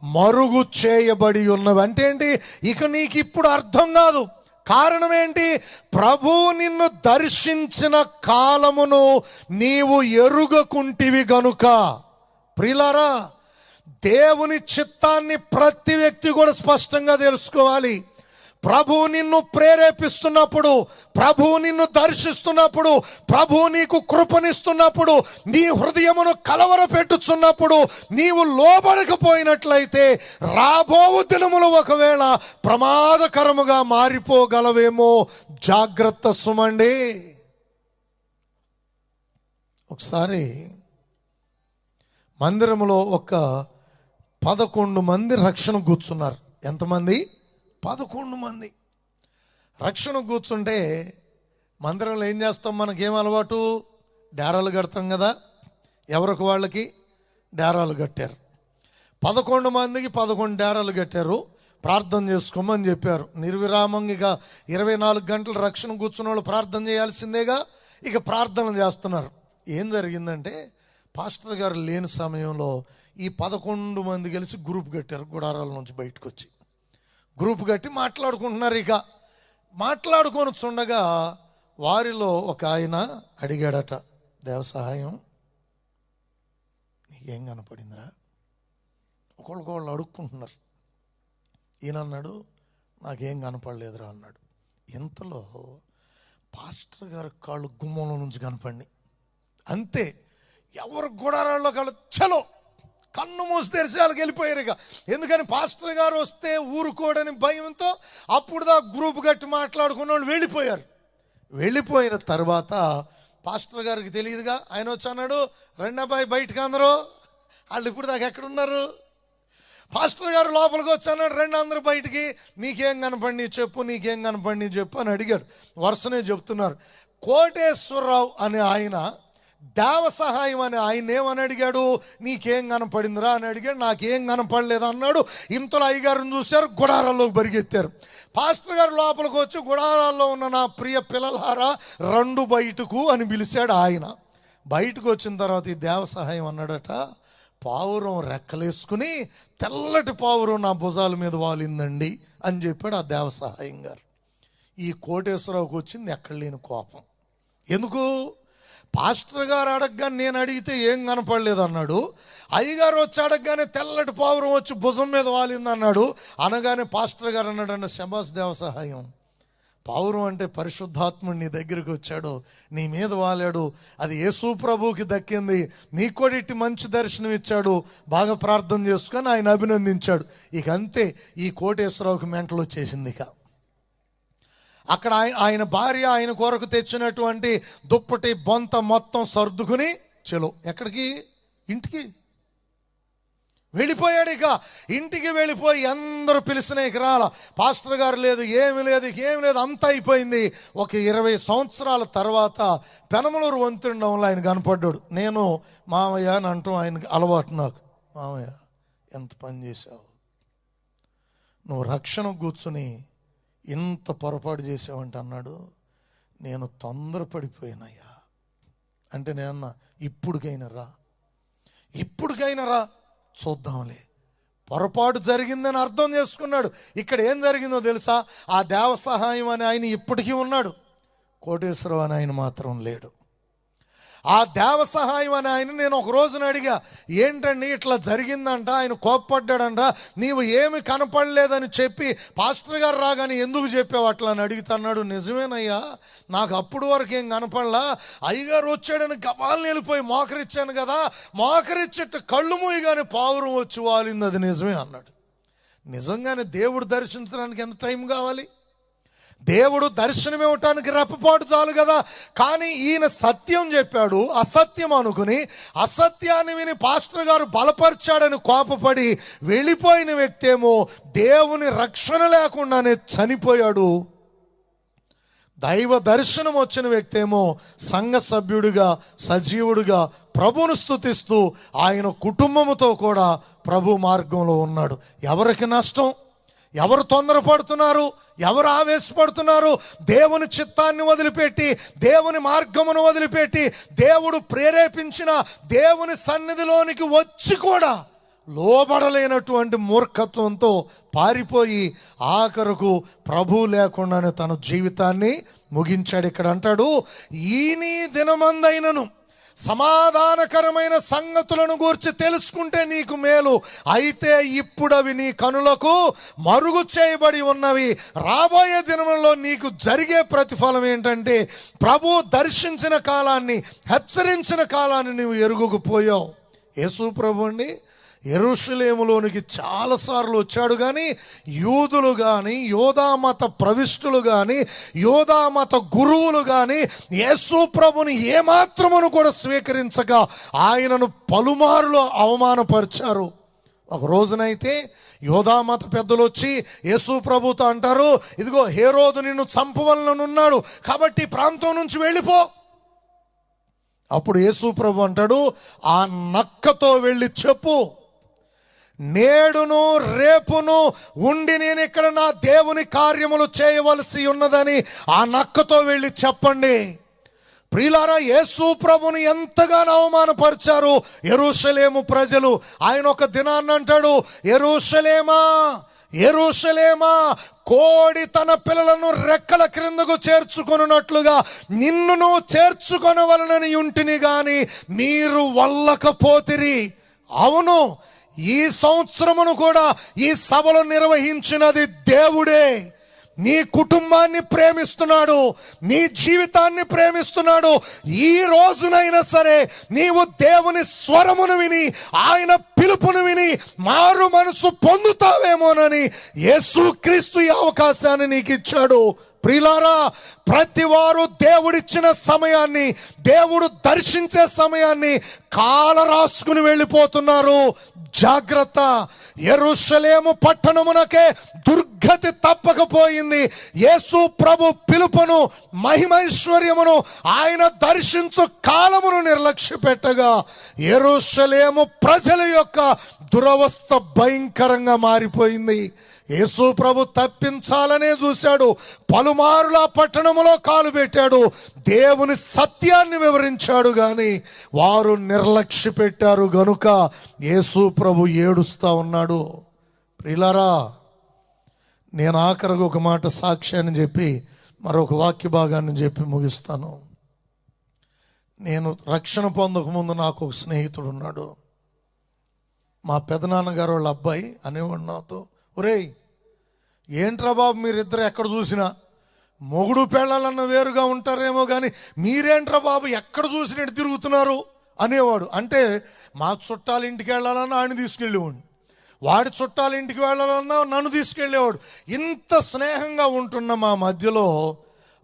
మరుగు చేయబడి ఉన్నవి. అంటే ఏంటి? ఇక నీకు ఇప్పుడు అర్థం కాదు, కారణం ఏంటి? ప్రభు నిన్ను దర్శించిన కాలమును నీవు ఎరుగకుంటివి గనుక. ప్రియులారా, దేవుని చిత్తాన్ని ప్రతి వ్యక్తి కూడా స్పష్టంగా తెలుసుకోవాలి. ప్రభు నిన్ను ప్రేరేపిస్తున్నప్పుడు, ప్రభు నిన్ను దర్శిస్తున్నప్పుడు, ప్రభు నీకు కృపనిస్తున్నప్పుడు, నీ హృదయమును కలవరపెట్టుచున్నప్పుడు నీవు లోబడకపోయినట్లయితే రాబో దినములు ఒకవేళ ప్రమాదకరముగా మారిపోగలవేమో. జాగ్రత్త సుమండి. ఒకసారి మందిరములో ఒక 11 మంది రక్షణ కూర్చున్నారు. ఎంతమంది? 11 మంది రక్షణ కూర్చుంటే మందిరంలో ఏం చేస్తాం? మనకేం అలవాటు? డేరాలు కడతాం కదా. ఎవరికి వాళ్ళకి డేరాలు కట్టారు. 11 మందికి 11 డేరాలు కట్టారు. ప్రార్థన చేసుకోమని చెప్పారు. నిర్విరామంగా 24 గంటలు రక్షణ కూర్చున్న వాళ్ళు ప్రార్థన చేయాల్సిందేగా. ఇక ప్రార్థన చేస్తున్నారు. ఏం జరిగిందంటే, పాస్టర్ గారు లేని సమయంలో ఈ 11 మంది కలిసి గ్రూప్ కట్టారు. గుడారాల నుంచి బయటకు వచ్చి గ్రూప్ కట్టి మాట్లాడుకుంటున్నారు. ఇక మాట్లాడుకొని చుండగా వారిలో ఒక ఆయన అడిగాడట, దేవ సహాయం నీకేం కనపడిందిరా? ఒకళ్ళకొళ్ళు అడుక్కుంటున్నారు. ఈయన అన్నాడు, నాకేం కనపడలేదురా అన్నాడు. ఇంతలో పాస్టర్ గారి కాళ్ళు గుమ్మంలో నుంచి కనపడి, అంతే. ఎవరు గుడారాల్లో కాళ్ళు చలో కన్ను మూసి తెరిచి వాళ్ళకి వెళ్ళిపోయారు. ఇక ఎందుకని పాస్టర్ గారు వస్తే ఊరుకోడని భయంతో అప్పుడు దా గ్రూప్ కట్టి మాట్లాడుకున్న వాళ్ళు వెళ్ళిపోయారు. వెళ్ళిపోయిన తర్వాత పాస్టర్ గారికి తెలియదుగా. ఆయన వచ్చి అన్నాడు, రెండబ్బాయి బయటకు అందరూ. వాళ్ళు ఇప్పుడు దాకా ఎక్కడున్నారు? పాస్టర్ గారు లోపలికి వచ్చి అన్నాడు, రెండు అందరూ బయటికి. నీకేం కనపడి చెప్పు, నీకేం కనపడి చెప్పు అని అడిగాడు. వరుసనే చెప్తున్నారు. కోటేశ్వరరావు అనే ఆయన, దేవ సహాయం అని ఆయన ఏమని అడిగాడు? నీకేం కనపడిందిరా అని అడిగాడు. నాకేం కనపడలేదు అన్నాడు. ఇంతలో అయ్యగారిని చూశారు, గుడారాల్లోకి పరిగెత్తారు. పాస్టర్ గారు లోపలికి వచ్చి, గుడారాల్లో ఉన్న నా ప్రియ పిల్లలారా రెండు బయటకు అని పిలిచాడు. ఆయన బయటకు వచ్చిన తర్వాత ఈ దేవ సహాయం అన్నాడట, పావురం రెక్కలేసుకుని తెల్లటి పావురం నా భుజాల మీద వాలిందండి అని చెప్పాడు ఆ దేవ సహాయం గారు. ఈ కోటేశ్వరరావుకి వచ్చింది ఎక్కడ లేని కోపం. ఎందుకు? పాస్టర్ గారు అడగగానే నేను అడిగితే ఏం కనపడలేదు అన్నాడు. అయ్యగారు వచ్చి అడగగానే తెల్లటి పావురం వచ్చి భుజం మీద వాలింది అన్నాడు. అనగానే పాస్టర్ గారు అన్నాడు, శబాస్ దేవ సహాయం, పావురం అంటే పరిశుద్ధాత్ముడు నీ దగ్గరికి వచ్చాడు, నీ మీద వాలాడు, అది యేసు ప్రభువుకి దక్కింది, నీకు కూడా ఇట్టి మంచి దర్శనం ఇచ్చాడు, బాగా ప్రార్థన చేసుకొని ఆయన అభినందించాడు. ఇక అంతే, ఈ కోటేశ్వరరావుకి మెంటలు వచ్చేసింది. ఇక అక్కడ ఆయన భార్య ఆయన కొరకు తెచ్చినటువంటి దుప్పటి బొంత మొత్తం సర్దుకుని చలో ఎక్కడికి? ఇంటికి వెళ్ళిపోయాడు. ఇక ఇంటికి వెళ్ళిపోయి అందరూ పిలిచిన ఇక రాల. పాస్టర్ గారు లేదు, ఏమి లేదు, ఏమి లేదు, అంతా అయిపోయింది. ఒక 20 సంవత్సరాల తర్వాత పెనమలూరు వంతుండంలో ఆయన కనపడ్డాడు. నేను మామయ్య అని అంటాం ఆయనకి అలవాటు. నాకు, మామయ్య ఎంత పని చేశావు, నువ్వు రక్షణ కూర్చుని ఇంత పొరపాటు చేసావంటే అన్నాడు. నేను తొందరపడిపోయినయ్యా అంటే నేనన్నా, ఇప్పుడుకైనా రా చూద్దాంలే. పొరపాటు జరిగిందని అర్థం చేసుకున్నాడు. ఇక్కడ ఏం జరిగిందో తెలుసా? ఆ దేవ సహాయం అని ఆయన ఇప్పటికీ ఉన్నాడు, కోటేశ్వరరావు అని ఆయన మాత్రం లేడు. ఆ దేవ సహాయం అని ఆయన నేను ఒక రోజున అడిగా, ఏంటండి ఇట్లా జరిగిందంట, ఆయన కోప్పడ్డాడంట, నీవు ఏమి కనపడలేదని చెప్పి పాస్టర్ గారు రాగానే ఎందుకు చెప్పావు అట్లా అని అడుగుతున్నాడు. నిజమేనయ్యా, నాకు అప్పుడు వరకు ఏం కనపడలా, అయ్యగారు వచ్చాడని గబాల్ని వెళ్ళిపోయి మోకరిచ్చాను కదా, మోకరిచ్చేట కళ్ళు మూయగానే పావురం వచ్చి వాలింది, అది నిజమే అన్నాడు. నిజంగానే దేవుడు దర్శించడానికి ఎంత టైం కావాలి? దేవుడు దర్శనం ఇవ్వటానికి రెప్పపాటు చాలు కదా. కానీ ఈయన సత్యం చెప్పాడు, అసత్యం అనుకుని అసత్యాన్ని విని పాస్టర్ గారు బలపరిచాడని కోపపడి వెళ్ళిపోయిన వ్యక్తి ఏమో దేవుని రక్షణ లేకుండానే చనిపోయాడు. దైవ దర్శనం వచ్చిన వ్యక్తి ఏమో సంఘ సభ్యుడిగా సజీవుడిగా ప్రభువును స్తుతిస్తూ ఆయన కుటుంబముతో కూడా ప్రభు మార్గంలో ఉన్నాడు. ఎవరికి నష్టం? ఎవరు తొందరపడుతున్నారు? ఎవరు ఆవేశపడుతున్నారు? దేవుని చిత్తాన్ని వదిలిపెట్టి, దేవుని మార్గమును వదిలిపెట్టి, దేవుడు ప్రేరేపించిన దేవుని సన్నిధిలోనికి వచ్చి కూడా లోబడలేనటువంటి మూర్ఖత్వంతో పారిపోయి ఆఖరకు ప్రభు లేకుండానే తన జీవితాన్ని ముగించాడు. ఇక్కడ అంటాడు, ఈ నీ దినమందైనను సమాధానకరమైన సంగతులను గూర్చి తెలుసుకుంటే నీకు మేలు, అయితే ఇప్పుడు అవి నీ కనులకు మరుగు చేయబడి ఉన్నవి. రాబోయే దినంలో నీకు జరిగే ప్రతిఫలం ఏంటంటే ప్రభు దర్శించిన కాలాన్ని, హెచ్చరించిన కాలాన్ని నువ్వు ఎరుగుకుపోయావు. యేసు ప్రభు అండి యెరూషలేములోనికి చాలాసార్లు వచ్చాడు, కానీ యూదులు కానీ యోధామత ప్రవిష్టులు కానీ యోధామత గురువులు కానీ యేసు ప్రభుని ఏమాత్రమును కూడా స్వీకరించక ఆయనను పలుమార్లు అవమానపరిచారు. ఒక రోజునైతే యోధామత పెద్దలు వచ్చి యేసు ప్రభుతో అంటారు, ఇదిగో హేరోదు నిన్ను చంపవలననున్నాడు, కాబట్టి ఈ ప్రాంతం నుంచి వెళ్ళిపో. అప్పుడు యేసు ప్రభు అంటాడు, ఆ నక్కతో వెళ్ళి చెప్పు, నేడును రేపును ఉండి నేను ఇక్కడ నా దేవుని కార్యములు చేయవలసి ఉన్నదని ఆ నక్కతో వెళ్ళి చెప్పండి. ప్రియులారా, యేసు ప్రభుని ఎంతగానో అవమానపరిచారు యెరూషలేము ప్రజలు. ఆయన ఒక దినాన్ని అంటాడు, యెరూషలేమా యెరూషలేమా, కోడి తన పిల్లలను రెక్కల క్రిందకు చేర్చుకొనున్నట్లుగా నిన్ను నువ్వు చేర్చుకొనవలనని ఉంటిని గాని మీరు వల్లకపోతిరి. అవును, ఈ సంవత్సరమును కూడా ఈ సభలు నిర్వహించినది దేవుడే. నీ కుటుంబాన్ని ప్రేమిస్తున్నాడు, నీ జీవితాన్ని ప్రేమిస్తున్నాడు. ఈ రోజునైనా సరే నీవు దేవుని స్వరమును విని, ఆయన పిలుపును విని మారు మనసు పొందుతావేమోనని యేసుక్రీస్తు ఈ అవకాశాన్ని నీకు ఇచ్చాడు. ప్రియులారా, ప్రతి వారు దేవుడిచ్చిన సమయాన్ని, దేవుడు దర్శించే సమయాన్ని కాల రాసుకుని వెళ్ళిపోతున్నారు. జాగ్రత్త. యెరూషలేము పట్టణమునకే దుర్గతి తప్పకపోయింది. యేసు ప్రభు పిలుపును, మహిమైశ్వర్యమును, ఆయన దర్శించు కాలమును నిర్లక్ష్య పెట్టగా యెరూషలేము ప్రజల యొక్క దురవస్థ భయంకరంగా మారిపోయింది. యేసు ప్రభు తప్పించాలనే చూశాడు, పలుమారుల పట్టణములో కాలు పెట్టాడు, దేవుని సత్యాన్ని వివరించాడు, కానీ వారు నిర్లక్ష్య పెట్టారు గనుక యేసు ప్రభు ఏడుస్తా ఉన్నాడు. ప్రియులారా, నేను ఆఖరికి ఒక మాట సాక్ష్యాన్ని చెప్పి మరొక వాక్య భాగాన్ని చెప్పి ముగిస్తాను. నేను రక్షణ పొందకముందు నాకు ఒక స్నేహితుడు ఉన్నాడు. మా పెదనాన్నగారు వాళ్ళ అబ్బాయి అనేవాడు నాతో, ఒరేయ్ ఏంట్రా బాబు మీరిద్దరు ఎక్కడ చూసినా మొగుడు పెళ్ళాలన్న వేరుగా ఉంటారేమో కానీ మీరేంట్రా బాబు ఎక్కడ చూసినట్టు తిరుగుతున్నారు అనేవాడు. అంటే మా చుట్టాల ఇంటికి వెళ్ళాలన్నా ఆయన తీసుకెళ్ళేవాడు, వాడి చుట్టాల ఇంటికి వెళ్ళాలన్నా నన్ను తీసుకెళ్ళేవాడు. ఇంత స్నేహంగా ఉంటున్న మా మధ్యలో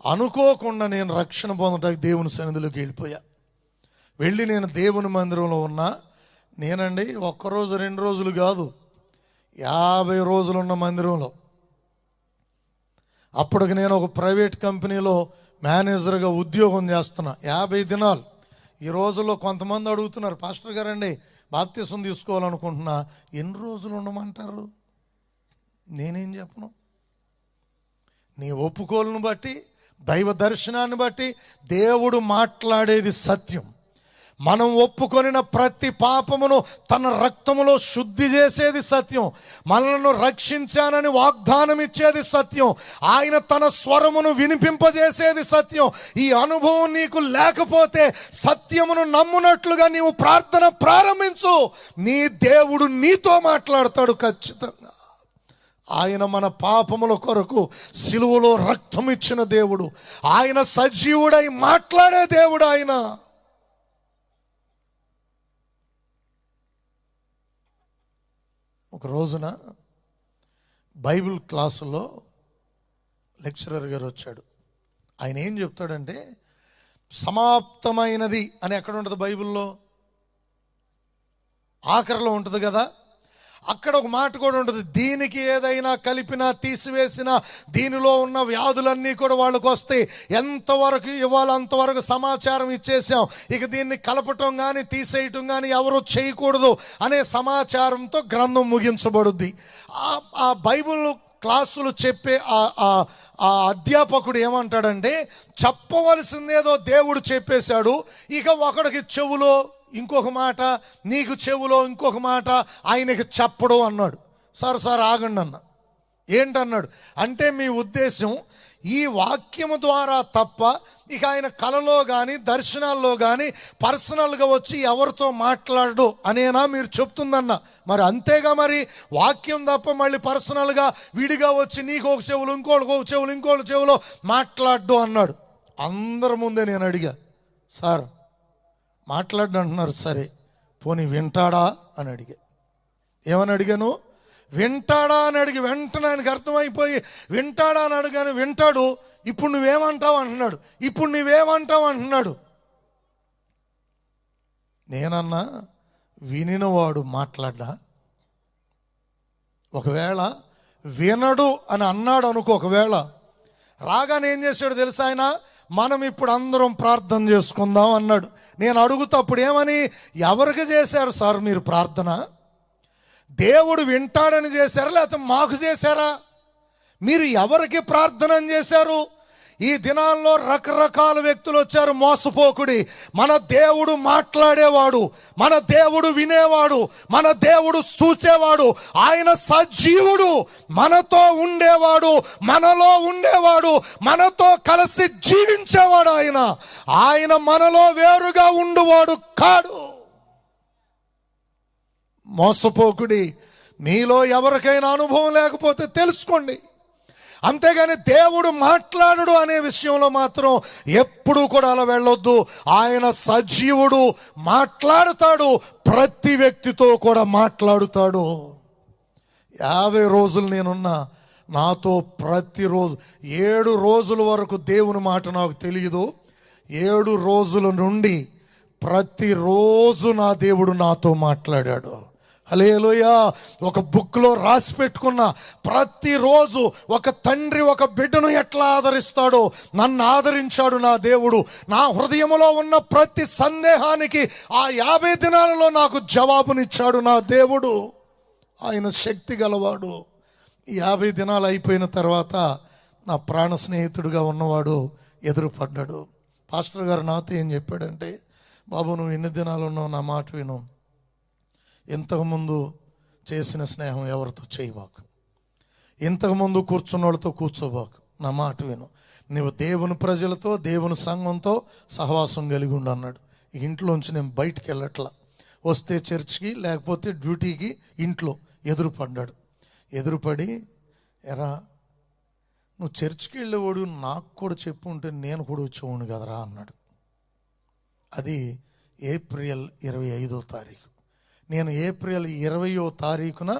అనుకోకుండా నేను రక్షణ పొందడానికి దేవుని సన్నిధిలోకి వెళ్ళిపోయా. వెళ్ళి నేను దేవుని మందిరంలో ఉన్నా. నేనండి ఒక్కరోజు 2 రోజులు కాదు, 50 రోజులు ఉన్న మందిరంలో. అప్పటికి నేను ఒక ప్రైవేట్ కంపెనీలో మేనేజర్గా ఉద్యోగం చేస్తున్నా. 50 దినాలు. ఈ రోజుల్లో కొంతమంది అడుగుతున్నారు, పాస్టర్ గారండి బాప్తిసం తీసుకోవాలనుకుంటున్నా, ఎన్ని రోజులు ఉండమంటారు? నేనేం చెప్పను. నీ ఒప్పుకోలను బట్టి, దైవ దర్శనాన్ని బట్టి దేవుడు మాట్లాడేది సత్యం. మనం ఒప్పుకొనిన ప్రతి పాపమును తన రక్తములో శుద్ధి చేసేది సత్యం. మనలను రక్షించానని వాగ్దానం ఇచ్చేది సత్యం. ఆయన తన స్వరమును వినిపింపజేసేది సత్యం. ఈ అనుభవం నీకు లేకపోతే సత్యమును నమ్మునట్లుగా నీవు ప్రార్థన ప్రారంభించు. నీ దేవుడు నీతో మాట్లాడతాడు ఖచ్చితంగా. ఆయన మన పాపముల కొరకు సిలువలో రక్తం ఇచ్చిన దేవుడు. ఆయన సజీవుడై మాట్లాడే దేవుడు. ఆయన ఒక రోజున బైబిల్ క్లాసులో లెక్చరర్ గారు వచ్చాడు. ఆయన ఏం చెప్తాడంటే, సమాప్తమైనది అని ఎక్కడ ఉంటుంది బైబిల్లో? ఆఖరిలో ఉంటుంది కదా. అక్కడ ఒక మాట కూడా ఉంటుంది, దీనికి ఏదైనా కలిపినా తీసివేసినా దీనిలో ఉన్న వ్యాధులన్నీ కూడా వాళ్ళకు వస్తాయి. ఎంతవరకు ఇవ్వాలో అంతవరకు సమాచారం ఇచ్చేసాం, ఇక దీన్ని కలపటం కానీ తీసేయటం కానీ ఎవరు చేయకూడదు అనే సమాచారంతో గ్రంథం ముగించబడుద్ది. ఆ బైబిల్ క్లాసులు చెప్పే ఆ అధ్యాపకుడు ఏమంటాడంటే, చెప్పవలసిందేదో దేవుడు చెప్పేశాడు, ఇక ఒకడికి చెవులో ఇంకొక మాట, నీకు చెవులో ఇంకొక మాట ఆయనకి చెప్పడు అన్నాడు. సార్ ఆగండి అన్న. ఏంటన్నాడు అంటే, మీ ఉద్దేశం ఈ వాక్యము ద్వారా తప్ప ఇక ఆయన కలలో కానీ దర్శనాల్లో కానీ పర్సనల్గా వచ్చి ఎవరితో మాట్లాడడు అనేనా మీరు చెప్తుందన్న? మరి అంతేగా, మరి వాక్యం తప్ప మళ్ళీ పర్సనల్గా విడిగా వచ్చి నీకు ఒక చెవులు ఇంకోటి చెవులో మాట్లాడు అన్నాడు. అందరి ముందే నేను అడిగా, సార్ మాట్లాడు అంటున్నారు, సరే పోనీ వింటాడా అని అడిగా. ఏమని అడిగాను? వింటాడా అని అడిగి వెంటనే ఆయనకు అర్థమైపోయి వింటాడా అని అడిగాను. వింటాడు. ఇప్పుడు నువ్వేమంటావు అంటున్నాడు. నేనన్నా, వినినవాడు మాట్లాడ్డా? ఒకవేళ వినడు అని అన్నాడు అనుకో, ఒకవేళ రాగానే ఏం చేశాడు తెలుసా ఆయన? మనం ఇప్పుడు అందరం ప్రార్థన చేసుకుందాం అన్నాడు. నేను అడుగుతా అప్పుడు ఏమని, ఎవరికి చేశారు సార్ మీరు ప్రార్థన? దేవుడు వింటాడని చేశారా లేకపోతే మాకు చేశారా? మీరు ఎవరికి ప్రార్థన చేశారు? ఈ దినాల్లో రకరకాల వ్యక్తులు వచ్చారు, మోసపోకుడి. మన దేవుడు మాట్లాడేవాడు, మన దేవుడు వినేవాడు, మన దేవుడు చూసేవాడు, ఆయన సజీవుడు, మనతో ఉండేవాడు, మనలో ఉండేవాడు, మనతో కలిసి జీవించేవాడు. ఆయన మనలో వేరుగా ఉండువాడు కాడు. మోసపోకుడి. మీలో ఎవరికైనా అనుభవం లేకపోతే తెలుసుకోండి. అంతేగాని దేవుడు మాట్లాడడు అనే విషయంలో మాత్రం ఎప్పుడూ కూడా అలా వెళ్ళొద్దు. ఆయన సజీవుడు, మాట్లాడుతాడు, ప్రతి వ్యక్తితో కూడా మాట్లాడుతాడు. 50 రోజులు నేనున్నా, నాతో ప్రతిరోజు 7 రోజుల వరకు దేవుని మాట నాకు తెలియదు. 7 రోజుల నుండి ప్రతిరోజు నా దేవుడు నాతో మాట్లాడాడు. హల్లెలూయా. ఒక బుక్లో రాసి పెట్టుకున్న, ప్రతిరోజు ఒక తండ్రి ఒక బిడ్డను ఎట్లా ఆదరిస్తాడో నన్ను ఆదరించాడు నా దేవుడు. నా హృదయంలో ఉన్న ప్రతి సందేహానికి ఆ 50 దినాలలో నాకు జవాబునిచ్చాడు నా దేవుడు. ఆయన శక్తి గలవాడు. ఈ 50 దినాలు అయిపోయిన తర్వాత నా ప్రాణ స్నేహితుడిగా ఉన్నవాడు ఎదురుపడ్డాడు. పాస్టర్ గారు నాతో ఏం చెప్పాడంటే, బాబు నువ్వు ఎన్ని దినాలు ఉన్నావు, నా మాట విను. ఇంతకుముందు చేసిన స్నేహం ఎవరితో చేయబాకు, ఇంతకుముందు కూర్చున్న వాళ్ళతో కూర్చోబాకు, నా మాట విను. నువ్వు దేవుని ప్రజలతో, దేవుని సంఘంతో సహవాసం కలిగి ఉండు అన్నాడు. ఇంట్లోంచి నేను బయటికి వెళ్ళట్లా, వస్తే చర్చ్కి లేకపోతే డ్యూటీకి. ఇంట్లో ఎదురుపడ్డాడు. ఎదురుపడి, ఎరా నువ్వు చర్చ్కి వెళ్ళేవాడు, నాకు కూడా చెప్పు ఉంటే నేను కూడా వచ్చేవాడు కదరా అన్నాడు. అది ఏప్రిల్ 25వ తారీఖు. నేను ఏప్రిల్ 20వ తారీఖున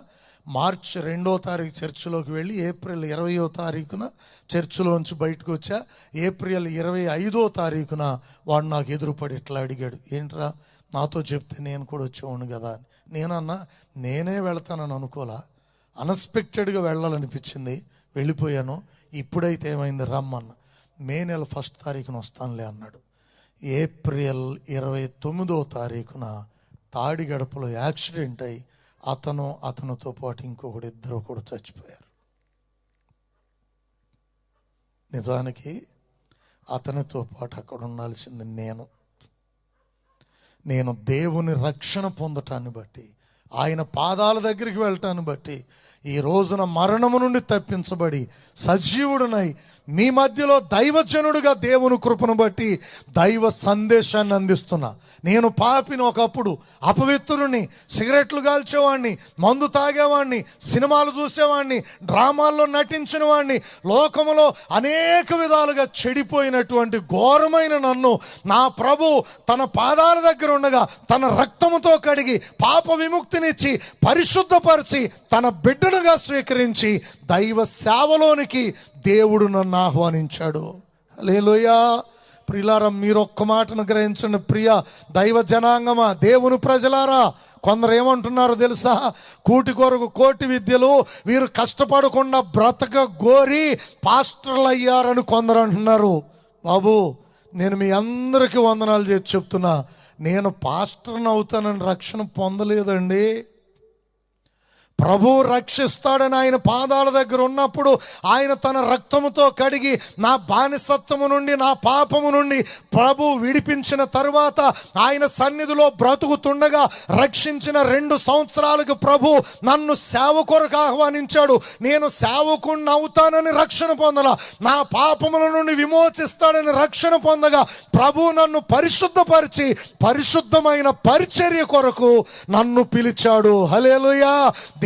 మార్చి 2వ తారీఖు చర్చిలోకి వెళ్ళి ఏప్రిల్ 20వ తారీఖున చర్చిలోంచి బయటకు వచ్చా. ఏప్రిల్ 25వ తారీఖున వాడు నాకు ఎదురుపడి ఇట్లా అడిగాడు, ఏంట్రా నాతో చెప్తే నేను కూడా వచ్చేవాడు కదా అని. నేనన్నా, నేనే వెళ్తానని అనుకోలా, అన్ఎక్స్పెక్టెడ్గా వెళ్ళాలనిపించింది, వెళ్ళిపోయాను. ఇప్పుడైతే ఏమైంది రమ్మన్న. మే నెల 1వ తారీఖున వస్తానులే అన్నాడు. ఏప్రిల్ 29వ తారీఖున తాడి గడపలో యాక్సిడెంట్ అయి అతనితో పాటు ఇంకొకటి, ఇద్దరు కూడా చచ్చిపోయారు. నిజానికి అతనితో పాటు అక్కడ ఉండాల్సింది నేను దేవుని రక్షణ పొందటాన్ని బట్టి, ఆయన పాదాల దగ్గరికి వెళ్ళటాన్ని బట్టి ఈ రోజున మరణము నుండి తప్పించబడి సజీవుడునై మీ మధ్యలో దైవజనుడుగా దేవుని కృపను బట్టి దైవ సందేశాన్ని అందిస్తున్నా. నేను పాపిని, ఒకప్పుడు అపవిత్రుని, సిగరెట్లు కాల్చేవాడిని, మందు తాగేవాడిని, సినిమాలు చూసేవాడిని, డ్రామాల్లో నటించిన వాడిని, లోకములో అనేక విధాలుగా చెడిపోయినటువంటి ఘోరమైన నన్ను నా ప్రభు తన పాదాల దగ్గర ఉండగా తన రక్తముతో కడిగి పాప విముక్తినిచ్చి పరిశుద్ధపరిచి తన బిడ్డనుగా స్వీకరించి దైవ సేవలోనికి దేవుడు నన్ను ఆహ్వానించాడు. హల్లెలూయా. ప్రియులారా, మీరు ఒక్క మాటను గ్రహించండి. ప్రియ దైవ జనాంగమా, దేవుని ప్రజలారా, కొందరు ఏమంటున్నారో తెలుసా? కూటి కొరకు కోటి విద్యలు, వీరు కష్టపడకుండా బ్రతక గోరి పాస్టర్లు అయ్యారని కొందరు అంటున్నారు. బాబు, నేను మీ అందరికీ వందనాలు చేసి చెప్తున్నా, నేను పాస్టర్ని అవుతానని రక్షణ పొందలేదండి. ప్రభు రక్షిస్తాడని ఆయన పాదాల దగ్గర ఉన్నప్పుడు ఆయన తన రక్తముతో కడిగి నా బానిసత్వము నుండి, నా పాపము నుండి ప్రభు విడిపించిన తరువాత ఆయన సన్నిధిలో బ్రతుకుతుండగా రక్షించిన 2 సంవత్సరాలకు ప్రభు నన్ను సేవ కొరకు ఆహ్వానించాడు. నేను సేవకుణ్ణి అవుతానని రక్షణ పొందలా, నా పాపముల నుండి విమోచిస్తాడని రక్షణ పొందగా ప్రభు నన్ను పరిశుద్ధపరిచి పరిశుద్ధమైన పరిచర్య కొరకు నన్ను పిలిచాడు. హల్లెలూయా.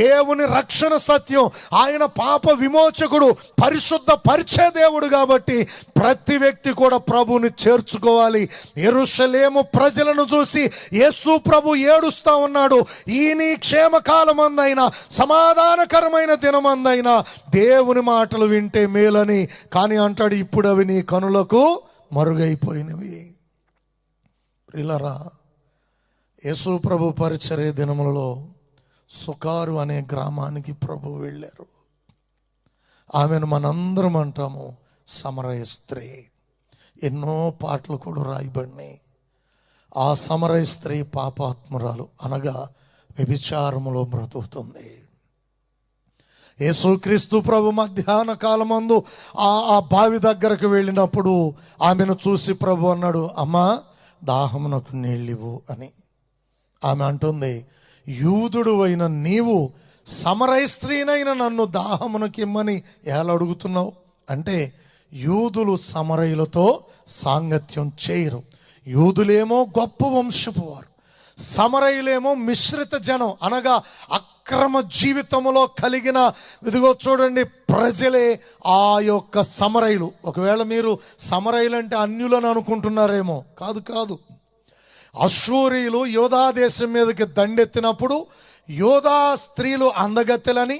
దేవుని రక్షణ సత్యం, ఆయన పాప విమోచకుడు, పరిశుద్ధ పరిచయ దేవుడు కాబట్టి ప్రతి వ్యక్తి కూడా ప్రభుని చేర్చుకోవాలి. యెరూషలేము ప్రజలను చూసి యేసు ప్రభు ఏడుస్తా ఉన్నాడు. ఈ నీ క్షేమకాలమందైనా, సమాధానకరమైన దినమందైనా దేవుని మాటలు వింటే మేలని, కానీ అంటాడు ఇప్పుడు అవి నీ కనులకు మరుగైపోయినవి. ప్రియులారా, యేసు ప్రభు పరిచర్య దినములలో సుకారు అనే గ్రామానికి ప్రభు వెళ్ళారు. ఆమెను మనందరం అంటాము సమరయ స్త్రీ. ఎన్నో పాటలు కూడా రాయబడినాయి. ఆ సమరయ స్త్రీ పాపాత్మురాలు, అనగా వ్యభిచారములో బ్రతుకుతుంది. యేసుక్రీస్తు ప్రభు మధ్యాహ్న కాలమందు ఆ బావి దగ్గరకు వెళ్ళినప్పుడు ఆమెను చూసి ప్రభు అన్నాడు, అమ్మా దాహమునకు నీళ్ళివ్వు అని. ఆమె అంటుంది, యూదుడు అయిన నీవు సమరయ స్త్రీనైన నన్ను దాహమునకి ఇమ్మని ఎలా అడుగుతున్నావు అంటే, యూదులు సమరయులతో సాంగత్యం చేయరు. యూదులేమో గొప్ప వంశపు వారు, సమరయులేమో మిశ్రిత జనం, అనగా అక్రమ జీవితములో కలిగిన, ఇదిగో చూడండి, ప్రజలే ఆ యొక్క సమరయులు. ఒకవేళ మీరు సమరయులు అంటే అన్యులను అనుకుంటున్నారేమో, కాదు కాదు. అశ్షూరీయులు యోధా దేశం మీదకి దండెత్తినప్పుడు యోధా స్త్రీలు అందగత్తెలని,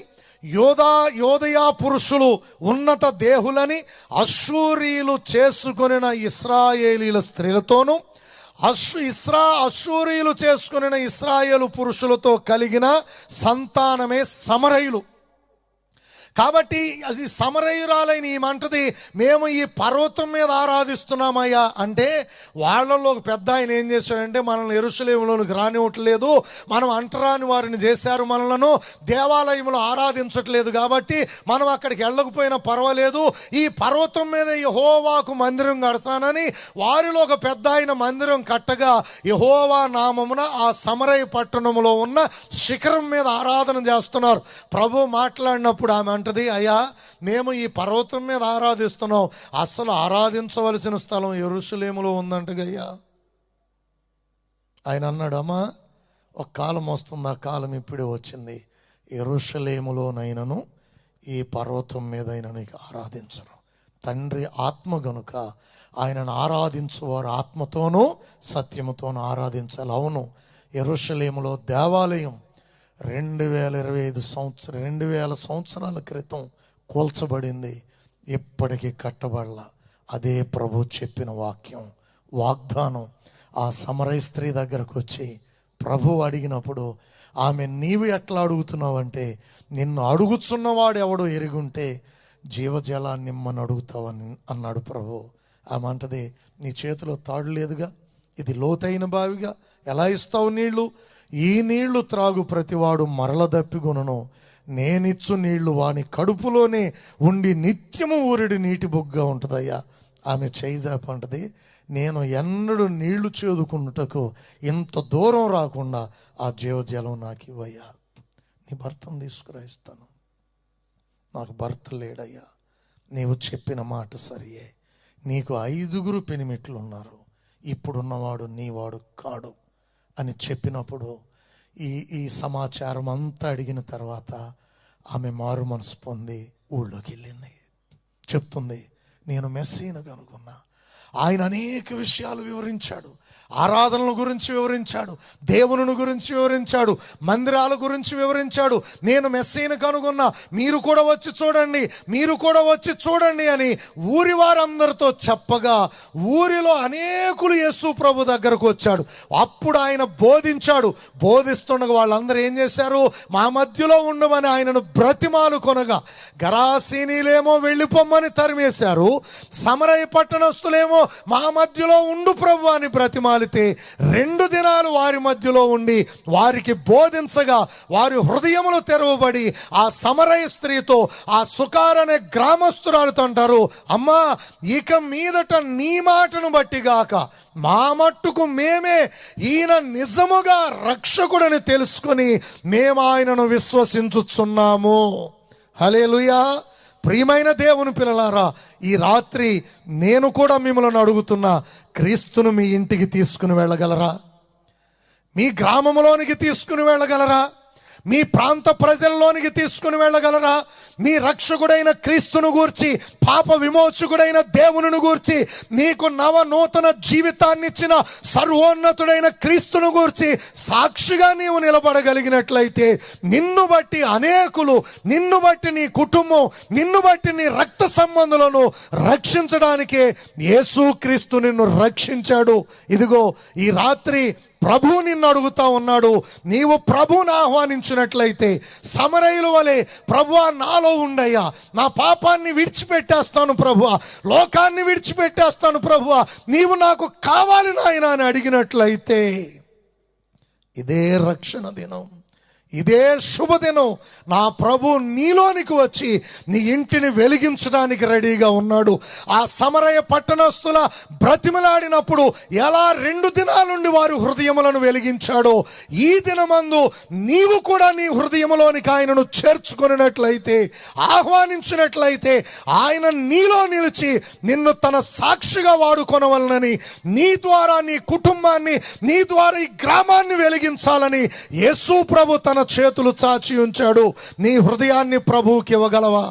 యోదయ పురుషులు ఉన్నత దేహులని అశ్షూరీయులు చేసుకొనిన ఇశ్రాయేలీల స్త్రీలతోనూ అశ్షూరీయులు చేసుకొనిన ఇశ్రాయేలు పురుషులతో కలిగిన సంతానమే సమరయులు. కాబట్టి అది సమరయురాలైన ఈమంటది, మేము ఈ పర్వతం మీద ఆరాధిస్తున్నామయ్యా అంటే, వాళ్ళలో ఒక పెద్ద ఆయన ఏం చేశాడంటే, మనల్ని యెరూషలేములోనికి రానివ్వట్లేదు, మనం అంటరాని వారిని చేశారు, మనలను దేవాలయంలో ఆరాధించట్లేదు, కాబట్టి మనం అక్కడికి వెళ్ళకపోయినా పర్వాలేదు, ఈ పర్వతం మీద యెహోవాకు మందిరం కడతానని వారిలో ఒక పెద్ద ఆయన మందిరం కట్టగా యెహోవా నామమున ఆ సమరయ పట్టణంలో ఉన్న శిఖరం మీద ఆరాధన చేస్తున్నారు. ప్రభు మాట్లాడినప్పుడు ఆమె అంటది, అయ్యా మేము ఈ పర్వతం మీద ఆరాధిస్తున్నాం, అసలు ఆరాధించవలసిన స్థలం యెరూషలేములో ఉందంటగయ్యా. ఆయన అన్నాడు, అమ్మా ఒక కాలం వస్తుంది, ఆ కాలం ఇప్పుడే వచ్చింది, యెరూషలేములోనైనను ఈ పర్వతం మీదైనా నీకు ఆరాధించరు. తండ్రి ఆత్మ గనుక ఆయనను ఆరాధించువారు ఆత్మతోనూ సత్యముతోనూ ఆరాధించాలి. అవును, యెరూషలేములో దేవాలయం 2000 సంవత్సరాల క్రితం కూల్చబడింది, ఇప్పటికీ కట్టబడలా. అదే ప్రభు చెప్పిన వాగ్దానం. ఆ సమరయ స్త్రీ దగ్గరకు వచ్చి ప్రభు అడిగినప్పుడు ఆమె, నీవు ఎట్లా అడుగుతున్నావంటే, నిన్ను అడుగుచున్నవాడు ఎవడో ఎరుగుంటే జీవజలాన్ని ఇమ్మని అడుగుతావని అన్నాడు ప్రభు. ఆమె అంటది, నీ చేతిలో తాడు లేదుగా, ఇది లోతైన బావిగా, ఎలా ఇస్తావు నీళ్లు? ఈ నీళ్లు త్రాగు ప్రతివాడు మరల దప్పిగొనును, నేనిచ్చు నీళ్లు వాని కడుపులోనే ఉండి నిత్యము ఊరిడి నీటి బొగ్గా ఉంటుందయ్యా. ఆమె చేయిజాపంటది, నేను ఎన్నడూ నీళ్లు చేదుకున్నటకు ఇంత దూరం రాకుండా ఆ జీవజలం నాకు ఇవ్వయ్యా. నీ భర్తను తీసుకురా ఇస్తాను, నాకు భర్త లేడయ్యా, నీవు చెప్పిన మాట సరియే, నీకు 5 పెనిమిట్లు ఉన్నారు, ఇప్పుడున్నవాడు నీవాడు కాడు అని చెప్పినప్పుడు ఈ సమాచారం అంతా అడిగిన తర్వాత ఆమె మారు మనసు పొంది ఊళ్ళోకి వెళ్ళింది. చెప్తుంది, నేను మెస్సీని కనుక్కున్నా. ఆయన అనేక విషయాలు వివరించాడు, ఆరాధనల గురించి వివరించాడు, దేవుని గురించి వివరించాడు, మందిరాల గురించి వివరించాడు. నేను మెస్సీని కనుగొన్నా, మీరు కూడా వచ్చి చూడండి, మీరు కూడా వచ్చి చూడండి అని ఊరి వారందరితో చెప్పగా ఊరిలో అనేకులు యేసు ప్రభు దగ్గరకు వచ్చాడు. అప్పుడు ఆయన బోధించాడు. బోధిస్తుండగా వాళ్ళందరూ ఏం చేశారు? మా మధ్యలో ఉండమని ఆయనను బ్రతిమాలు కొనగా గరాసీనీలేమో వెళ్ళిపోమ్మని తరిమేశారు, సమరయ పట్టణస్తులేమో మా మధ్యలో ఉండు ప్రభు అని బ్రతిమాలు బ్రతిమాలితే 2 దినాలు వారి మధ్యలో ఉండి వారికి బోధించగా వారి హృదయములు తెరవబడి ఆ సమరయ స్త్రీతో ఆ సుకార్ అనే గ్రామస్తురాలతో అంటారు, అమ్మా ఇక మీదట నీ మాటను బట్టి గాక మా మట్టుకు మేమే ఈయన నిజముగా రక్షకుడని తెలుసుకొని మేము ఆయనను విశ్వసించుచున్నాము. హల్లెలూయా. ప్రియమైన దేవుని పిల్లలారా, ఈ రాత్రి నేను కూడా మిమ్మల్ని అడుగుతున్నా, క్రీస్తును మీ ఇంటికి తీసుకుని వెళ్ళగలరా? మీ గ్రామంలోనికి తీసుకుని వెళ్ళగలరా? మీ ప్రాంత ప్రజల్లోనికి తీసుకుని వెళ్ళగలరా? మీ రక్షకుడైన క్రీస్తును గూర్చి, పాప విమోచకుడైన దేవుని గూర్చి, నీకు నూతన జీవితాన్ని ఇచ్చిన సర్వోన్నతుడైన క్రీస్తును గూర్చి సాక్షిగా నీవు నిలబడగలిగినట్లయితే నిన్ను బట్టి అనేకులు, నిన్ను బట్టి నీ కుటుంబం, నిన్ను బట్టి నీ రక్త సంబంధులను రక్షించడానికే యేసుక్రీస్తు నిన్ను రక్షించాడు. ఇదిగో ఈ రాత్రి ప్రభు నిన్ను అడుగుతా ఉన్నాడు, నీవు ప్రభువుని ఆహ్వానించినట్లయితే సమరయుల వలె, ప్రభువా నాలో ఉండయ్యా, నా పాపాన్ని విడిచిపెట్టేస్తాను ప్రభువా, లోకాన్ని విడిచిపెట్టేస్తాను ప్రభువా, నీవు నాకు కావాలి నాయనా అని అడిగినట్లయితే ఇదే రక్షణ దినం, ఇదే శుభదినం. నా ప్రభు నీలోనికి వచ్చి నీ ఇంటిని వెలిగించడానికి రెడీగా ఉన్నాడు. ఆ సమరయ పట్టణస్తుల బ్రతిమలాడినప్పుడు ఎలా 2 దినాల నుండి వారి హృదయములను వెలిగించాడో, ఈ దినమందు నీవు కూడా నీ హృదయములోనికి ఆయనను చేర్చుకున్నట్లయితే, ఆహ్వానించినట్లయితే ఆయన నీలో నిలిచి నిన్ను తన సాక్షిగా వాడుకొనవలనని, నీ ద్వారా నీ కుటుంబాన్ని, నీ ద్వారా ఈ గ్రామాన్ని వెలిగించాలని యేసు ప్రభు తన చేతులు చాచి ఉంచాడు. నీ హృదయాన్ని ప్రభువుకి ఇవ్వగలవా?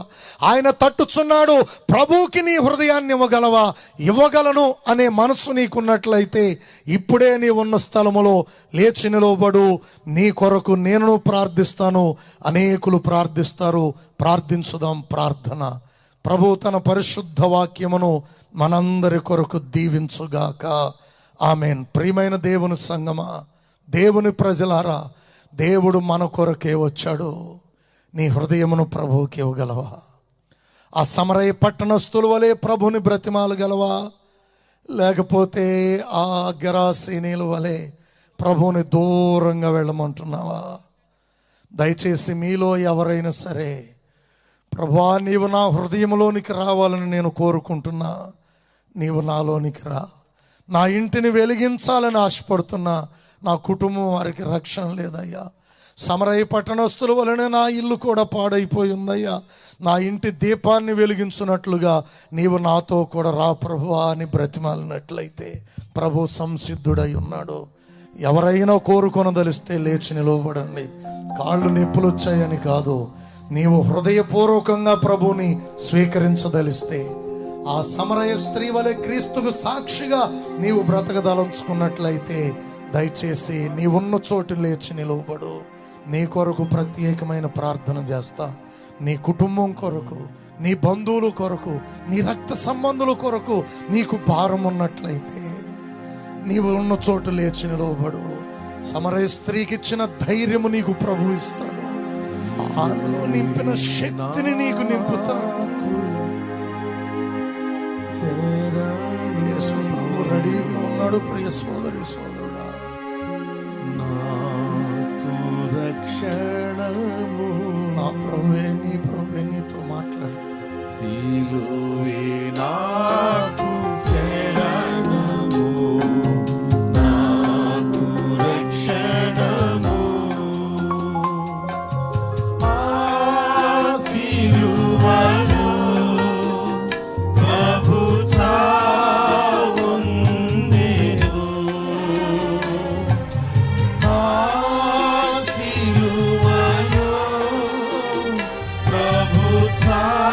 ఆయన తట్టుచున్నాడు, ప్రభువుకి నీ హృదయాన్ని ఇవ్వగలవా? ఇవ్వగలను అనే మనసు నీకున్నట్లయితే ఇప్పుడే నీ ఉన్న స్థలములో లేచి నిలవబడు. నీ కొరకు నేను ప్రార్థిస్తాను, అనేకులు ప్రార్థిస్తారు. ప్రార్థించుదాం. ప్రార్థన. ప్రభు తన పరిశుద్ధ వాక్యమును మనందరి కొరకు దీవించుగాక. ఆమేన్. ప్రియమైన దేవుని సంగమా, దేవుని ప్రజలారా, దేవుడు మన కొరకే వచ్చాడు. నీ హృదయమును ప్రభువుకి ఇవ్వగలవా? ఆ సమరయ పట్టణస్తుల వలె ప్రభుని బ్రతిమాలగలవా? లేకపోతే ఆ గెరాసీనీల వలె ప్రభువుని దూరంగా వెళ్ళమంటున్నావా? దయచేసి మీలో ఎవరైనా సరే, ప్రభువా నీవు నా హృదయంలోనికి రావాలని నేను కోరుకుంటున్నా, నీవు నాలోనికి రా, నా ఇంటిని వెలిగించాలని ఆశపడుతున్నా, నా కుటుంబం వారికి రక్షణ లేదయ్యా, సమరయ పట్టణస్తుల వలన నా ఇల్లు కూడా పాడైపోయి ఉందయ్యా, నా ఇంటి దీపాన్ని వెలిగించున్నట్లుగా నీవు నాతో కూడా రా ప్రభువా అని బ్రతిమాలినట్లయితే ప్రభు సంసిద్ధుడై ఉన్నాడు. ఎవరైనా కోరుకొనదలిస్తే లేచి నిలవబడండి. కాళ్ళు నొప్పులు వచ్చాయని కాదు, నీవు హృదయపూర్వకంగా ప్రభుని స్వీకరించదలిస్తే ఆ సమరయ స్త్రీ వలె క్రీస్తుకు సాక్షిగా నీవు బ్రతకదలుచుకున్నట్లయితే దయచేసి నీవున్న చోటు లేచి నిలవబడు. నీ కొరకు ప్రత్యేకమైన ప్రార్థన చేస్తా. నీ కుటుంబం కొరకు, నీ బంధువుల కొరకు, నీ రక్త సంబంధుల కొరకు నీకు భారం ఉన్నట్లయితే నీవు ఉన్న చోటు లేచి నిలవబడు. సమరయ స్త్రీకి ఇచ్చిన ధైర్యము నీకు ప్రభు ఇస్తాడు. ఆమెలో నింపిన శక్తిని నీకు నింపుతాడు. యేసు ప్రభు రెడీగా ఉన్నాడు. ప్రియ సోదరి సోదరుడా, రక్షణము నా ప్రభువే, నీ ప్రభువే నీతో మాట్లాడాడు. సిలువే నాకు శరణము, నాకు రక్షణము, ఆ సిలువలో ప్రభు చావుందెను, ఆ సిలువలో ప్రభు చావుందెను.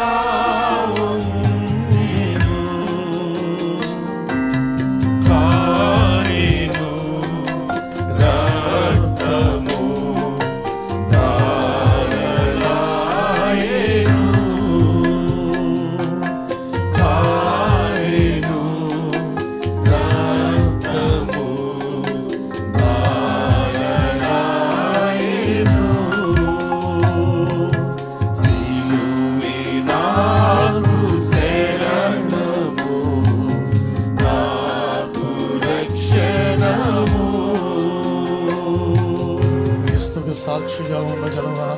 క్రీస్తుకు సాక్షిగా ఉండగలవా?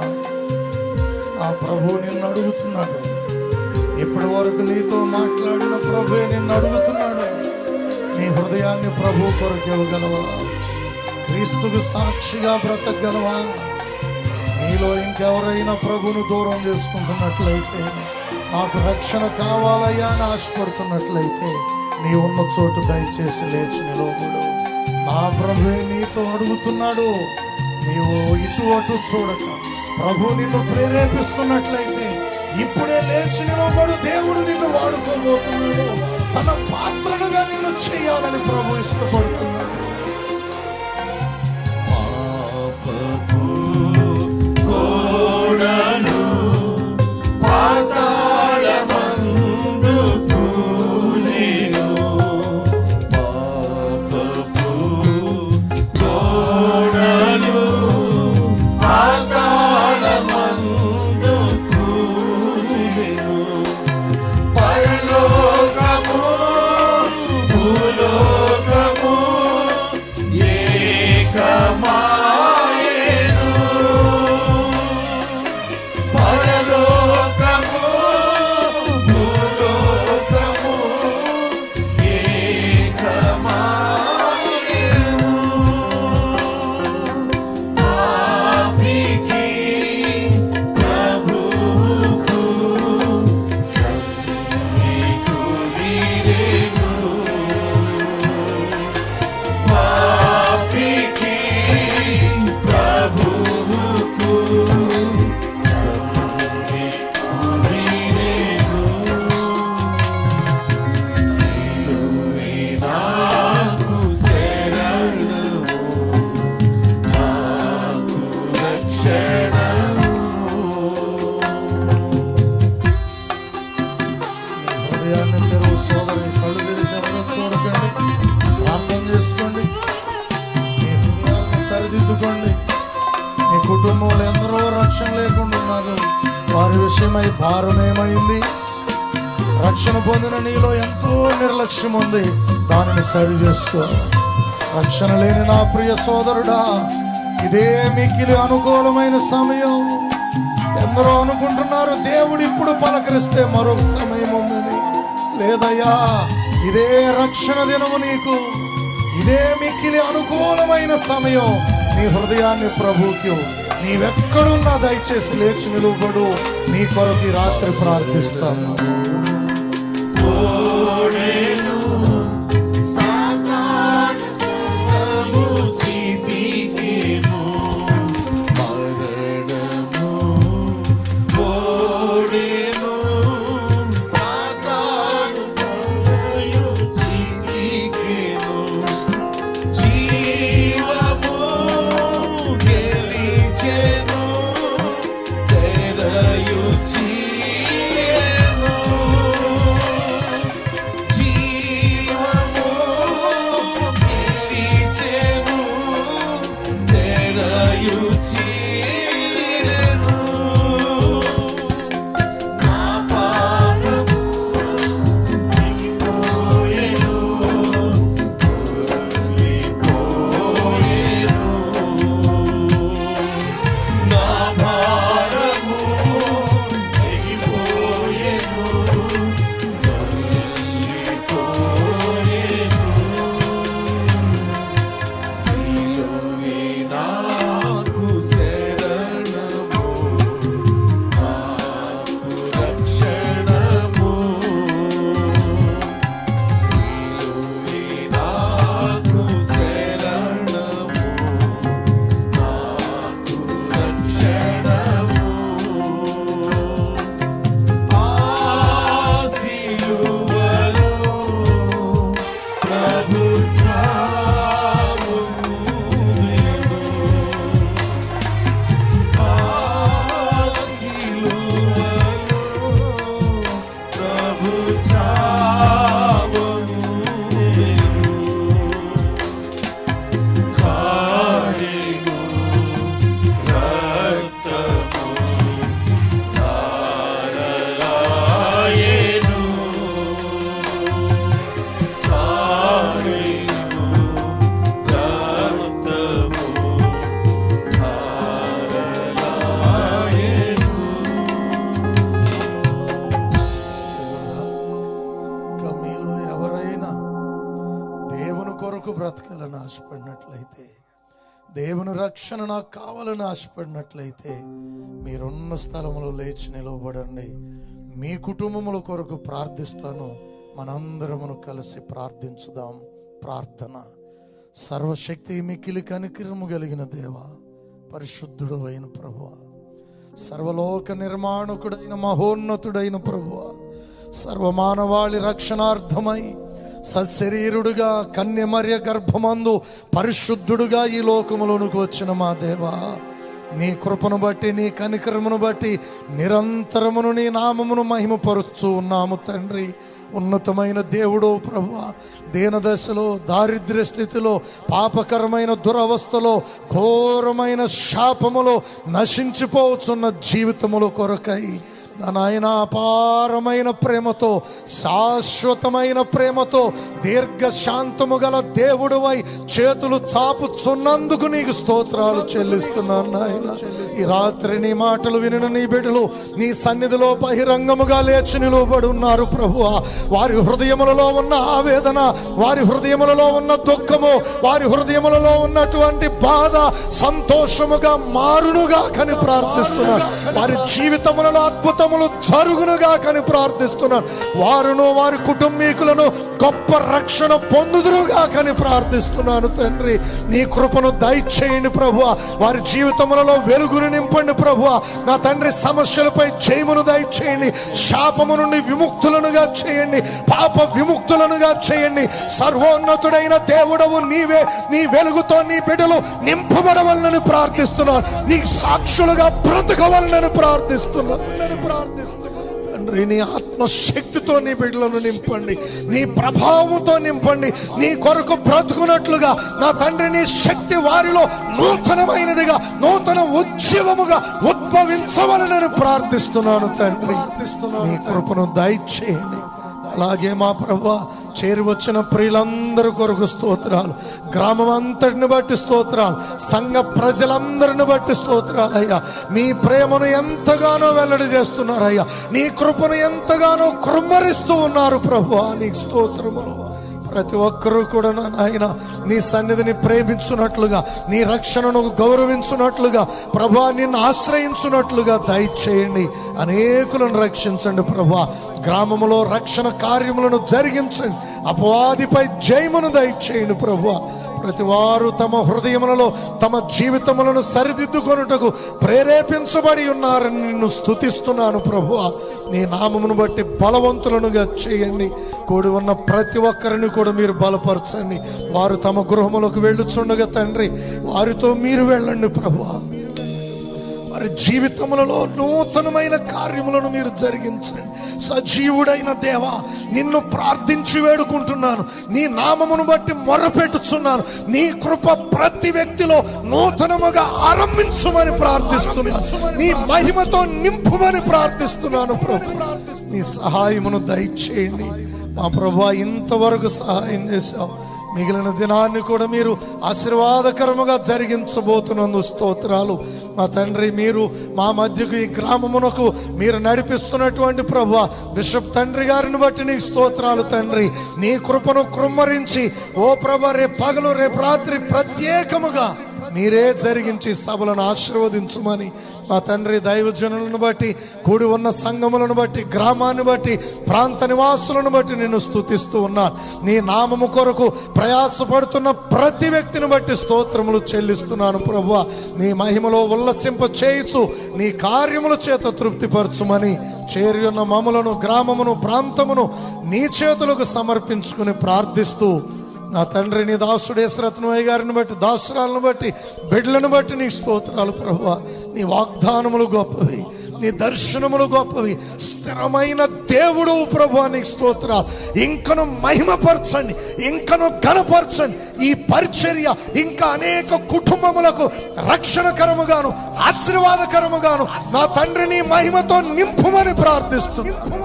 ఆ ప్రభు నిన్ను అడుగుతున్నాడు. ఇప్పటి వరకు నీతో మాట్లాడిన ప్రభువే నిన్ను అడుగుతున్నాడు. నీ హృదయాన్ని ప్రభు కొరకు ఇవ్వగలవా? క్రీస్తుకు సాక్షిగా బ్రతకగలవా? నీలో ఇంకెవరైనా ప్రభువును దూరం చేసుకుంటున్నట్లయితే, నాకు రక్షణ కావాలయ్యా అని ఆశపడుతున్నట్లయితే, నీ ఉన్న చోటు దయచేసి లేచి నిలవబడు. నా ప్రభువే నీతో అడుగుతున్నాడు. నీవు ఇటు అటు చూడక ప్రభు నిన్ను ప్రేరేపిస్తున్నట్లయితే ఇప్పుడే లేచి నిలవబడు. దేవుడు నిన్ను వాడుకోబోతున్నాడు. తన పాత్రలుగా నిన్ను చేయాలని ప్రభు ఇష్టపడుతున్నాడు. నీ కుటుంబంలో ఎందరో రక్షణ లేకుండా ఉన్నారు. వారి విషయమై భారం ఏమైంది? రక్షణ పొందిన నీలో ఎంతో నిర్లక్ష్యం ఉంది. దానిని సరి చేసుకో. రక్షణ లేని నా ప్రియ సోదరుడా, ఇదే మిక్కిలి అనుకూలమైన సమయం. ఎందరో అనుకుంటున్నారు దేవుడు ఇప్పుడు పలకరిస్తే మరొక సమయం ఉందని. లేదయ్యా, ఇదే రక్షణ దినము నీకు. ఇదే మిక్కిలి అనుకూలమైన సమయం. నీ హృదయాన్ని ప్రభువుకి నీవెక్కడున్నా దయచేసి లేచి నిలువబడు. నీ కొరకు రాత్రి ప్రార్థిస్తాను. జీవ ఆశపడినట్లయితే, దేవుని రక్షణ నాకు కావాలని ఆశపడినట్లయితే మీరున్న స్థలంలో లేచి నిలవబడండి. మీ కుటుంబముల కొరకు ప్రార్థిస్తాను. మనందరమును కలిసి ప్రార్థించుదాం. ప్రార్థన. సర్వశక్తి మిక్కిలి కనికరము కలిగిన దేవా, పరిశుద్ధుడు అయిన ప్రభువా, సర్వలోక నిర్మాణకుడైన మహోన్నతుడైన ప్రభువా, సర్వమానవాళి రక్షణార్థమై సశరీరుడుగా కన్యమర్య గర్భమందు పరిశుద్ధుడుగా ఈ లోకములోనికి వచ్చిన మా దేవా, నీ కృపను బట్టి, నీ కనికరమును బట్టి నిరంతరమును నీ నామమును మహిమపరుస్తూ ఉన్నాము తండ్రి. ఉన్నతమైన దేవుడో ప్రభువా, దీనదశలో, దారిద్ర్య స్థితిలో, పాపకరమైన దురవస్థలో, ఘోరమైన శాపములో నశించిపోతున్న జీవితముల కొరకై నాయన అపారమైన ప్రేమతో, శాశ్వతమైన ప్రేమతో, దీర్ఘశాంతము గల దేవుడువై చేతులు చాపుచున్నందుకు నీకు స్తోత్రాలు చెల్లిస్తున్నాను నాయన. ఈ రాత్రి నీ మాటలు వినిన నీ బిడ్డలు నీ సన్నిధిలో బహిరంగముగా లేచి నిలువబడి ఉన్నారు ప్రభువా. వారి హృదయములలో ఉన్న ఆవేదన, వారి హృదయములలో ఉన్న దుఃఖము, వారి హృదయములలో ఉన్నటువంటి బాధ సంతోషముగా మారునుగా కని ప్రార్థిస్తున్నారు. వారి జీవితములలో అద్భుతములు జరుగునుగా కని ప్రార్థిస్తున్నారు. వారును వారి కుటుంబీకులను గొప్ప రక్షణ పొందుదురుగా కని ప్రార్థిస్తున్నాను తండ్రి. నీ కృపను దయచేయండి ప్రభువా. వారి జీవితములలో వెలుగును నింపండి ప్రభువా. నా తండ్రి, సమస్యలపై జయమును దయచేయండి. శాపము నుండి విముక్తులనుగా చేయండి, పాప విముక్తులనుగా చేయండి. సర్వోన్నతుడైన దేవుడవు నీవే. నీ వెలుగుతో నీ బిడ్డలు నింపబడవలనని ప్రార్థిస్తున్నాను. నీ సాక్షులుగా బ్రతకవలనని ప్రార్థిస్తున్నాను తండ్రి. నీ ఆత్మశక్తితో నీ బిడ్డలను నింపండి, నీ ప్రభావముతో నింపండి. నీ కొరకు బ్రతుకున్నట్లుగా నా తండ్రి, నీ శక్తి వారిలో నూతనమైనదిగా, నూతన ఉద్యమముగా ఉద్భవించవలనని ప్రార్థిస్తున్నాను తండ్రి. నీ కృపను దయచేయండి. అలాగే మా ప్రభువా, చేరి వచ్చిన ప్రియులందరి కొరకు స్తోత్రాలు, గ్రామం అంతటిని బట్టి స్తోత్రాలు, సంఘ ప్రజలందరిని బట్టి స్తోత్రాలు అయ్యా. మీ ప్రేమను ఎంతగానో వెల్లడి చేస్తున్నారయ్యా. నీ కృపను ఎంతగానో కృమ్మరిస్తూ ఉన్నారు ప్రభువా. నీకు స్తోత్రములు. ప్రతి ఒక్కరూ కూడా నాయన నీ సన్నిధిని ప్రేమించున్నట్లుగా, నీ రక్షణను గౌరవించున్నట్లుగా, ప్రభువా నిన్ను ఆశ్రయించున్నట్లుగా దయచేయండి. అనేకులను రక్షించండి ప్రభువా. గ్రామములో రక్షణ కార్యములను జరిగించండి. అపవాదిపై జయమును దయచేయండి ప్రభువా. ప్రతి వారు తమ హృదయములలో, తమ జీవితములను సరిదిద్దుకొనుటకు ప్రేరేపించబడి ఉన్నారని నిన్ను స్తుతిస్తున్నాను ప్రభువా. నీ నామమును బట్టి బలవంతులనుగా చేయండి. కూడి ఉన్న ప్రతి ఒక్కరిని కూడా మీరు బలపరచండి. వారు తమ గృహములకు వెళ్ళుచుండగా తండ్రి, వారితో మీరు వెళ్ళండి ప్రభువా. వారి జీవితములలో నూతనమైన కార్యములను మీరు జరిగించండి. సజీవుడైన దేవా, నిన్ను ప్రార్థించి వేడుకుంటున్నాను. నీ నామమును బట్టి మొర్రపెట్టుచున్నాను. నీ కృప ప్రతి వ్యక్తిలో నూతనముగా ఆరంభించుమని ప్రార్థిస్తున్నాను. నీ మహిమతో నింపుమని ప్రార్థిస్తున్నాను ప్రభు. నీ సహాయమును దయచేయండి మా ప్రభువా. ఇంతవరకు సహాయం చేశావు, మిగిలిన దినాన్ని కూడా మీరు ఆశీర్వాదకరముగా జరిగించబోతున్నందు స్తోత్రాలు. మా తండ్రి, మీరు మా మధ్యకు ఈ గ్రామమునకు మీరు నడిపిస్తున్నటువంటి ప్రభువా, బిషప్ తండ్రి గారిని బట్టి నీకు స్తోత్రాలు తండ్రి. నీ కృపను కృమ్మరించి ఓ ప్రభా, రేపు పగలు రేపు రాత్రి ప్రత్యేకముగా మీరే జరిగించి సభలను ఆశీర్వదించుమని మా తండ్రి, దైవజనులను బట్టి, కూడి ఉన్న సంఘములను బట్టి, గ్రామాన్ని బట్టి, ప్రాంత నివాసులను బట్టి నిన్ను స్తుతిస్తూ ఉన్నాను. నీ నామము కొరకు ప్రయాసపడుతున్న ప్రతి వ్యక్తిని బట్టి స్తోత్రములు చెల్లిస్తున్నాను ప్రభువా. నీ మహిమలో ఉల్లసింప చేయుచు నీ కార్యముల చేత తృప్తిపరచుమని చేరి ఉన్న మమ్ములను, గ్రామమును, ప్రాంతమును నీ చేతులకు సమర్పించుకుని ప్రార్థిస్తూ నా తండ్రి, నీ దాసుడు యేసరత్నయ్య గారిని బట్టి, దాసురాలను బట్టి, బిడ్డలను బట్టి నీకు స్తోత్రాలు ప్రభువా. నీ వాగ్దానములు గొప్పవి, నీ దర్శనములు గొప్పవి. స్థిరమైన దేవుడు ప్రభువా, నీకు స్తోత్రాలు. ఇంకను మహిమపరచండి, ఇంకను ఘనపరచండి. ఈ పరిచర్య ఇంకా అనేక కుటుంబములకు రక్షణకరముగాను, ఆశీర్వాదకరముగాను నా తండ్రి నీ మహిమతో నింపుమని ప్రార్థిస్తున్నాను.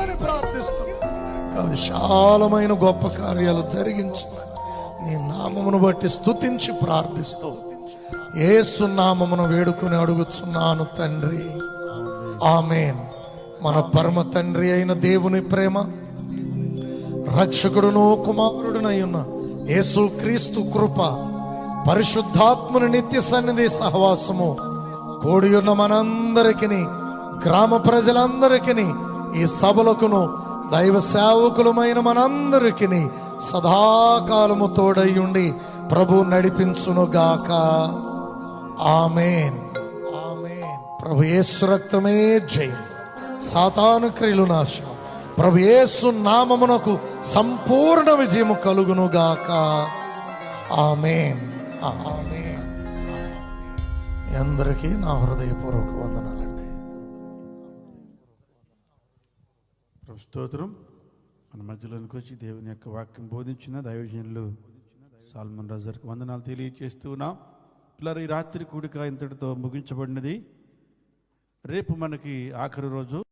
విశాలమైన గొప్ప కార్యాలు జరిగించమని నీ నామమును బట్టి స్తుతించి ప్రార్థిస్తూ యేసు నామమును వేడుకుని అడుగుచున్నాను తండ్రి, ఆమేన్. మన పరమ తండ్రి అయిన దేవుని ప్రేమ, రక్షకుడును కుమారుడునై ఉన్న యేసు క్రీస్తు కృప, పరిశుద్ధాత్మని నిత్య సన్నిధి సహవాసము కూడి ఉన్న మనందరికీ, గ్రామ ప్రజలందరికీ, ఈ సభలకును దైవ సేవకులమైన మనందరికీ సదాకాలము తోడయ్యుండి ప్రభు నడిపించునుగాక. ఆమేన్. ఆమేన్. ప్రభు యేసు రక్తమే జయం, సాతాను క్రియలు నాశనం. ప్రభు యేసు నామమునకు సంపూర్ణ విజయము కలుగునుగాక. ఆమేన్. ఆమేన్. అందరికీ నా హృదయపూర్వక వందనాలండి. ప్రభు స్తోత్రం. మన మధ్యలోనికి వచ్చి దేవుని యొక్క వాక్యం బోధించిన దైవజనులు సాల్మన్ రాజు గారికి వందనాలు తెలియజేస్తున్నాం. పిల్లలు, ఈ రాత్రి కూడిక ఇంతటితో ముగించబడినది. రేపు మనకి ఆఖరి రోజు.